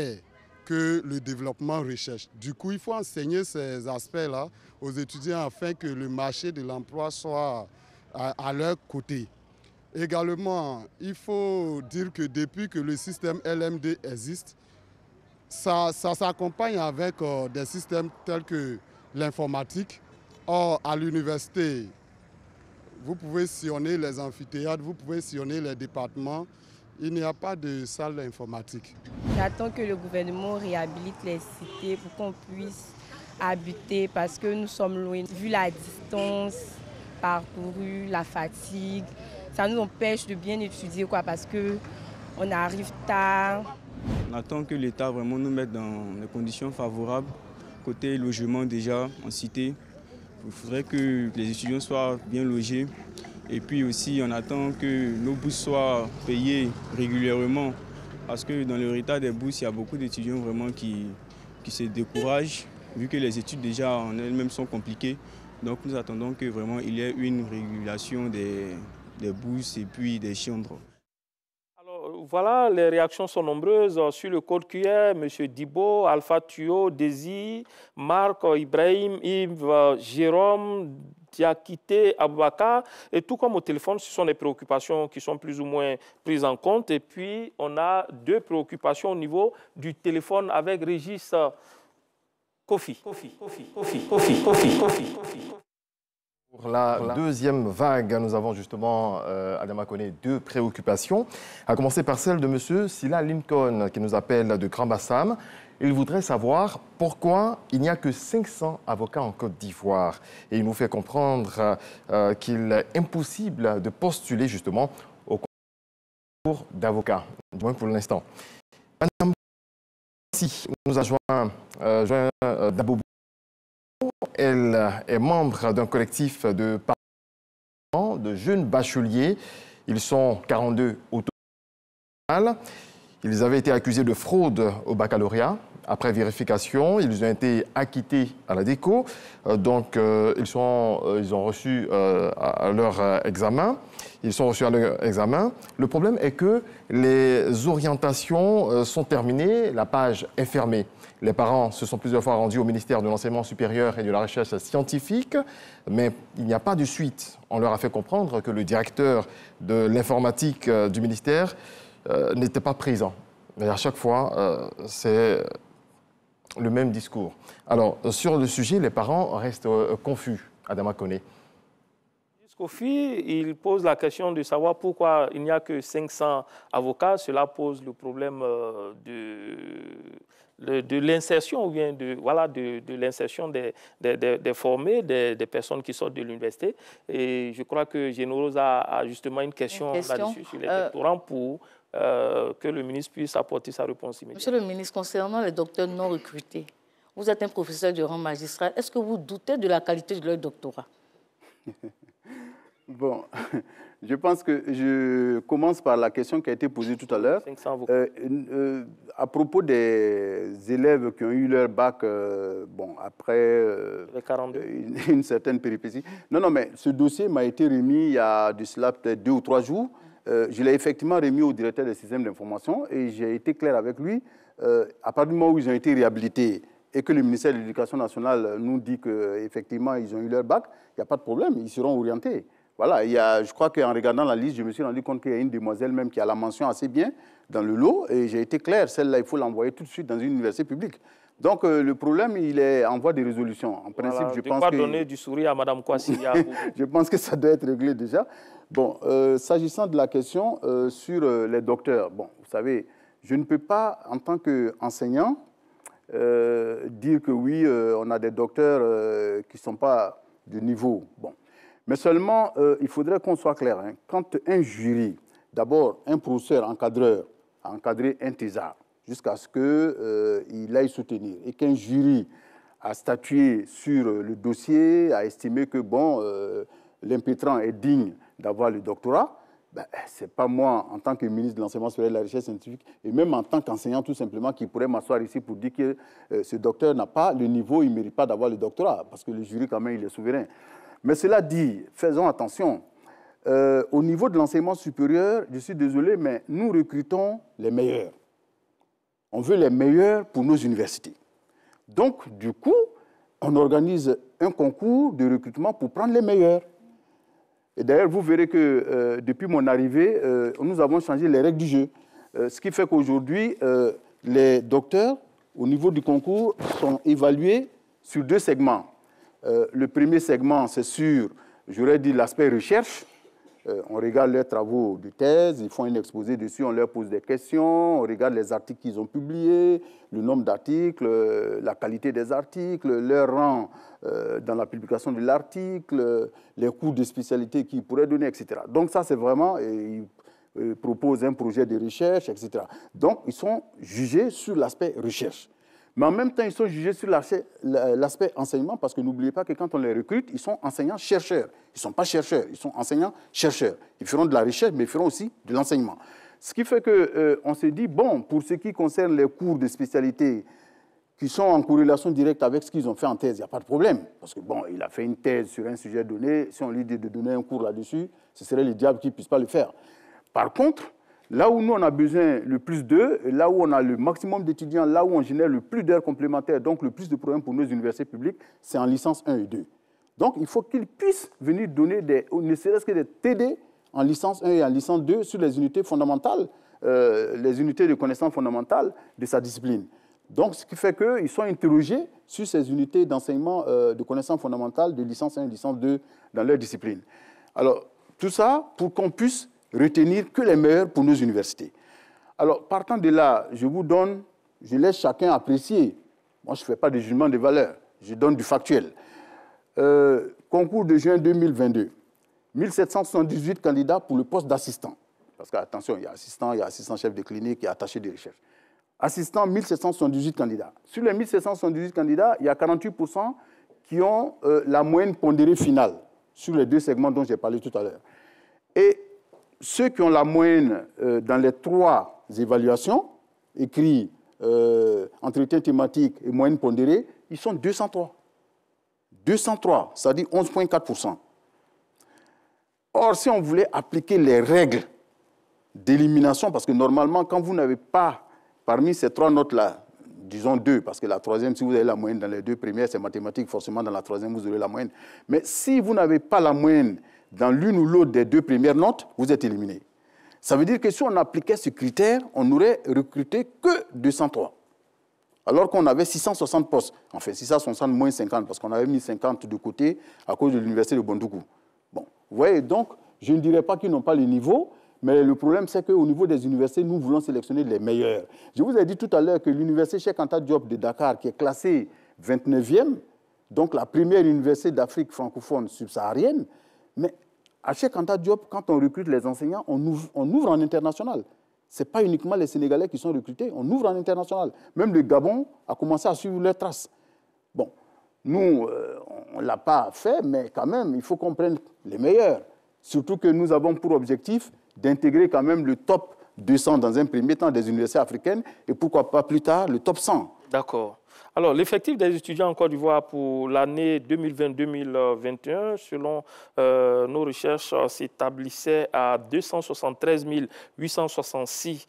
que le développement recherche. Du coup, il faut enseigner ces aspects-là aux étudiants afin que le marché de l'emploi soit à leur côté. Également, il faut dire que depuis que le système LMD existe, ça s'accompagne avec des systèmes tels que l'informatique. Or, à l'université, vous pouvez sillonner les amphithéâtres, vous pouvez sillonner les départements. Il n'y a pas de salle informatique. J'attends que le gouvernement réhabilite les cités pour qu'on puisse habiter parce que nous sommes loin. Vu la distance parcourue, la fatigue, ça nous empêche de bien étudier parce qu'on arrive tard. On attend que l'État vraiment nous mette dans des conditions favorables. Côté logement déjà en cité, il faudrait que les étudiants soient bien logés. Et puis aussi, on attend que nos bourses soient payées régulièrement parce que dans le retard des bourses, il y a beaucoup d'étudiants vraiment qui se découragent vu que les études déjà en elles-mêmes sont compliquées. Donc nous attendons que vraiment il y ait une régulation des bourses et puis des chambres. Alors voilà, les réactions sont nombreuses sur le code QR. M. Dibo, Alpha Tuo, Désir, Marc, Ibrahim, Yves, Jérôme, Diakité Aboubakar. Et tout comme au téléphone, ce sont des préoccupations qui sont plus ou moins prises en compte. Et puis, on a deux préoccupations au niveau du téléphone avec Régis Kofi. Pour la deuxième vague, nous avons justement, Adama Koné, deux préoccupations. À commencer par celle de M. Sila Lincoln, qui nous appelle de Grand Bassam. Il voudrait savoir pourquoi il n'y a que 500 avocats en Côte d'Ivoire. Et il nous fait comprendre qu'il est impossible de postuler justement au concours d'avocats, du moins pour l'instant. Madame nous a joint Dabobo. Elle est membre d'un collectif de parents, de jeunes bacheliers. Ils sont 42 au total. Ils avaient été accusés de fraude au baccalauréat. Après vérification, ils ont été acquittés à la DECO. Donc, ils ont reçu à leur examen. Ils sont reçus à leur examen. Le problème est que les orientations sont terminées, la page est fermée. Les parents se sont plusieurs fois rendus au ministère de l'Enseignement supérieur et de la Recherche scientifique, mais il n'y a pas de suite. On leur a fait comprendre que le directeur de l'informatique du ministère n'était pas présent. Mais à chaque fois, c'est le même discours. Alors, sur le sujet, les parents restent confus, Adama Koné. Kofi, il pose la question de savoir pourquoi il n'y a que 500 avocats. Cela pose le problème de l'insertion ou bien de l'insertion des formés, des personnes qui sortent de l'université. Et je crois que Générose a justement une question là-dessus sur les doctorants pour que le ministre puisse apporter sa réponse immédiate. Monsieur le ministre, concernant les docteurs non recrutés, vous êtes un professeur de rang magistral. Est-ce que vous doutez de la qualité de leur doctorat? Bon, je pense que je commence par la question qui a été posée tout à l'heure. À propos des élèves qui ont eu leur bac après une certaine péripétie. Non, mais ce dossier m'a été remis il y a de cela peut-être 2 ou 3 jours. Je l'ai effectivement remis au directeur des systèmes d'information et j'ai été clair avec lui. À partir du moment où ils ont été réhabilités et que le ministère de l'Éducation nationale nous dit qu'effectivement ils ont eu leur bac, il n'y a pas de problème, ils seront orientés. Voilà, je crois qu'en regardant la liste, je me suis rendu compte qu'il y a une demoiselle même qui a la mention assez bien dans le lot et j'ai été clair, celle-là, il faut l'envoyer tout de suite dans une université publique. Donc le problème, il est en voie de résolution. En principe, je pense que... donner du sourire à Mme Kouassi. Je pense que ça doit être réglé déjà. Bon, s'agissant de la question sur les docteurs, bon, vous savez, je ne peux pas, en tant qu'enseignant, dire que oui, on a des docteurs qui ne sont pas de niveau. Bon. Mais seulement, il faudrait qu'on soit clair. Hein. Quand un jury, d'abord un professeur encadreur, a encadré un thésard jusqu'à ce qu'il aille soutenir, et qu'un jury a statué sur le dossier, a estimé que bon, l'impétrant est digne d'avoir le doctorat, ben, ce n'est pas moi, en tant que ministre de l'Enseignement supérieur et de la Recherche scientifique, et même en tant qu'enseignant tout simplement, qui pourrait m'asseoir ici pour dire que ce docteur n'a pas le niveau, il ne mérite pas d'avoir le doctorat, parce que le jury, quand même, il est souverain. Mais cela dit, faisons attention. Au niveau de l'enseignement supérieur, je suis désolé, mais nous recrutons les meilleurs. On veut les meilleurs pour nos universités. Donc, du coup, on organise un concours de recrutement pour prendre les meilleurs. Et d'ailleurs, vous verrez que depuis mon arrivée, nous avons changé les règles du jeu. Ce qui fait qu'aujourd'hui, les docteurs, au niveau du concours, sont évalués sur 2 segments. Le premier segment, c'est sur, j'aurais dit, l'aspect recherche. On regarde leurs travaux de thèse, ils font un exposé dessus, on leur pose des questions, on regarde les articles qu'ils ont publiés, le nombre d'articles, la qualité des articles, leur rang dans la publication de l'article, les cours de spécialité qu'ils pourraient donner, etc. Donc ça, c'est vraiment, ils proposent un projet de recherche, etc. Donc, ils sont jugés sur l'aspect recherche. Mais en même temps, ils sont jugés sur l'aspect enseignement, parce que n'oubliez pas que quand on les recrute, ils sont enseignants-chercheurs. Ils ne sont pas chercheurs, ils sont enseignants-chercheurs. Ils feront de la recherche, mais ils feront aussi de l'enseignement. Ce qui fait qu'on s'est dit, bon, pour ce qui concerne les cours de spécialité qui sont en corrélation directe avec ce qu'ils ont fait en thèse, il n'y a pas de problème. Parce que, bon, il a fait une thèse sur un sujet donné, si on lui dit de donner un cours là-dessus, ce serait le diable qui ne puisse pas le faire. Par contre, là où nous, on a besoin le plus d'eux, là où on a le maximum d'étudiants, là où on génère le plus d'heures complémentaires, donc le plus de problèmes pour nos universités publiques, c'est en licence 1 et 2. Donc, il faut qu'ils puissent venir donner ne serait-ce que des TD en licence 1 et en licence 2 sur les unités fondamentales, les unités de connaissances fondamentales de sa discipline. Donc, ce qui fait qu'ils sont interrogés sur ces unités d'enseignement de connaissances fondamentales de licence 1 et licence 2 dans leur discipline. Alors, tout ça pour qu'on puisse retenir que les meilleurs pour nos universités. Alors, partant de là, je laisse chacun apprécier. Moi, je ne fais pas de jugement de valeur, je donne du factuel. Concours de juin 2022, 1778 candidats pour le poste d'assistant. Parce qu'attention, il y a assistant chef de clinique, il y a attaché de recherche. Assistant, 1778 candidats. Sur les 1778 candidats, il y a 48% qui ont la moyenne pondérée finale sur les 2 segments dont j'ai parlé tout à l'heure. Et ceux qui ont la moyenne dans les 3 évaluations, écrits entretien thématique et moyenne pondérée, ils sont 203. 203, c'est-à-dire 11,4%. Or, si on voulait appliquer les règles d'élimination, parce que normalement, quand vous n'avez pas parmi ces 3 notes-là, disons 2, parce que la 3e, si vous avez la moyenne dans les 2 premières, c'est mathématique, forcément dans la 3e, vous aurez la moyenne. Mais si vous n'avez pas la moyenne dans l'une ou l'autre des 2 premières notes, vous êtes éliminé. Ça veut dire que si on appliquait ce critère, on n'aurait recruté que 203. Alors qu'on avait 660 postes. Enfin, 660 moins 50, parce qu'on avait mis 50 de côté à cause de l'université de Bondoukou. Bon, vous voyez, donc, je ne dirais pas qu'ils n'ont pas le niveau, mais le problème, c'est qu'au niveau des universités, nous voulons sélectionner les meilleurs. Je vous ai dit tout à l'heure que l'université Cheikh Anta Diop de Dakar, qui est classée 29e, donc la première université d'Afrique francophone subsaharienne, mais à Cheikh Anta Diop, quand on recrute les enseignants, on ouvre en international. Ce n'est pas uniquement les Sénégalais qui sont recrutés, on ouvre en international. Même le Gabon a commencé à suivre leurs traces. Bon, nous, on ne l'a pas fait, mais quand même, il faut qu'on prenne les meilleurs. Surtout que nous avons pour objectif d'intégrer quand même le top 200 dans un premier temps des universités africaines et pourquoi pas plus tard le top 100. D'accord. Alors, l'effectif des étudiants en Côte d'Ivoire pour l'année 2020-2021, selon nos recherches, s'établissait à 273 866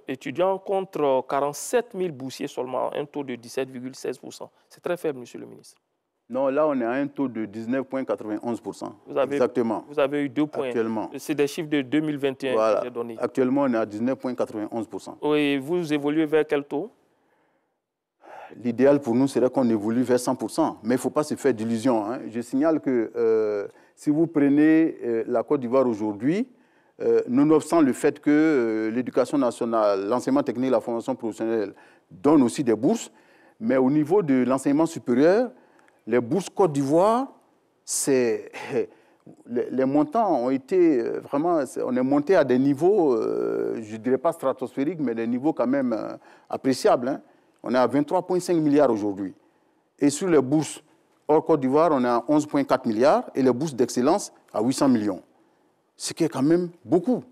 étudiants contre 47 000 boursiers seulement, un taux de 17,16%. C'est très faible, monsieur le ministre. Non, là, on est à un taux de 19,91%. Exactement. Vous avez eu 2 points. Actuellement. C'est des chiffres de 2021 voilà. que j'ai donnés. Actuellement, on est à 19,91%. Oui, vous évoluez vers quel taux? L'idéal pour nous serait qu'on évolue vers 100%, mais il ne faut pas se faire d'illusions. Hein. Je signale que si vous prenez la Côte d'Ivoire aujourd'hui, nonobstant le fait que l'éducation nationale, l'enseignement technique et la formation professionnelle donnent aussi des bourses, mais au niveau de l'enseignement supérieur, les bourses Côte d'Ivoire, les montants ont été vraiment... On est monté à des niveaux, je ne dirais pas stratosphériques, mais des niveaux quand même appréciables. Hein. On est à 23,5 milliards aujourd'hui. Et sur les bourses hors Côte d'Ivoire, on est à 11,4 milliards et les bourses d'excellence à 800 millions. Ce qui est quand même beaucoup.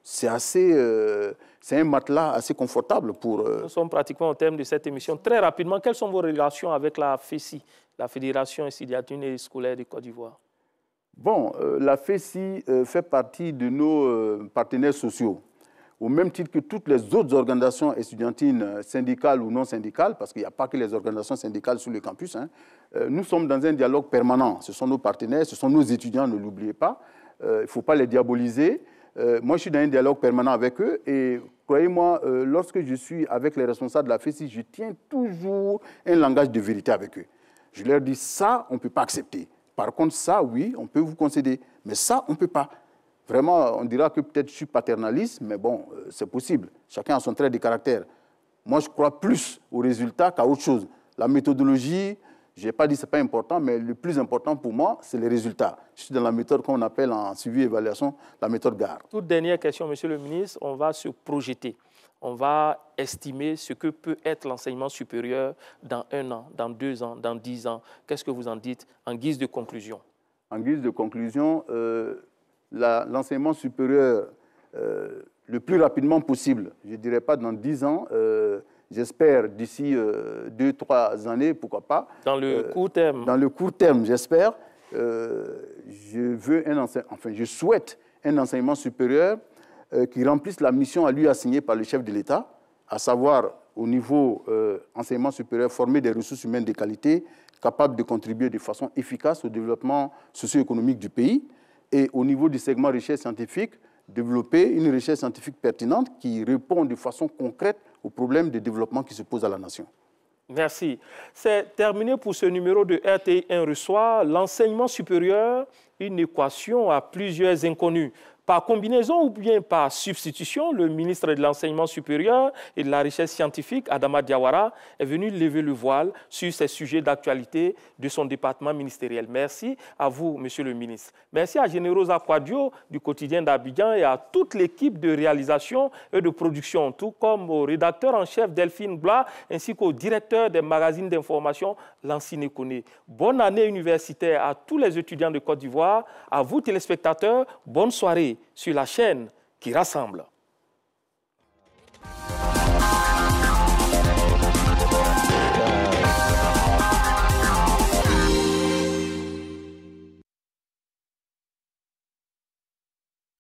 C'est un matelas assez confortable pour... Nous sommes pratiquement au terme de cette émission. Très rapidement, quelles sont vos relations avec la FESI, la Fédération estudiantine et scolaire de Côte d'Ivoire? Bon, la FESI fait partie de nos partenaires sociaux. Au même titre que toutes les autres organisations estudiantines, syndicales ou non syndicales, parce qu'il n'y a pas que les organisations syndicales sur le campus, hein, nous sommes dans un dialogue permanent. Ce sont nos partenaires, ce sont nos étudiants, ne l'oubliez pas. Il ne faut pas les diaboliser. Moi, je suis dans un dialogue permanent avec eux et croyez-moi, lorsque je suis avec les responsables de la FESI, je tiens toujours un langage de vérité avec eux. Je leur dis ça, on ne peut pas accepter. Par contre, ça, oui, on peut vous concéder. Mais ça, on ne peut pas. Vraiment, on dira que peut-être je suis paternaliste, mais bon, c'est possible. Chacun a son trait de caractère. Moi, je crois plus aux résultats qu'à autre chose. La méthodologie, je n'ai pas dit que ce n'est pas important, mais le plus important pour moi, c'est les résultats. Je suis dans la méthode qu'on appelle en suivi et évaluation, la méthode GAR. Toute dernière question, monsieur le ministre, on va se projeter. On va estimer ce que peut être l'enseignement supérieur dans 1 an, dans 2 ans, dans 10 ans. Qu'est-ce que vous en dites en guise de conclusion? En guise de conclusion, l'enseignement supérieur le plus rapidement possible, je ne dirais pas dans 10 ans, j'espère d'ici 2-3 années, pourquoi pas. Dans le court terme. Dans le court terme, j'espère. Je souhaite un enseignement supérieur qui remplisse la mission à lui assignée par le chef de l'État, à savoir au niveau enseignement supérieur, former des ressources humaines de qualité, capable de contribuer de façon efficace au développement socio-économique du pays. Et au niveau du segment recherche scientifique, développer une recherche scientifique pertinente qui répond de façon concrète aux problèmes de développement qui se posent à la nation. Merci. C'est terminé pour ce numéro de RTI1 reçoit l'enseignement supérieur, une équation à plusieurs inconnus. Par combinaison ou bien par substitution, le ministre de l'Enseignement supérieur et de la Recherche scientifique, Adama Diawara, est venu lever le voile sur ces sujets d'actualité de son département ministériel. Merci à vous, Monsieur le ministre. Merci à Generosa Quadio du quotidien d'Abidjan et à toute l'équipe de réalisation et de production, tout comme au rédacteur en chef Delphine Blois, ainsi qu'au directeur des magazines d'information, Lansine Kone. Bonne année universitaire à tous les étudiants de Côte d'Ivoire, à vous téléspectateurs, bonne soirée sur la chaîne qui rassemble.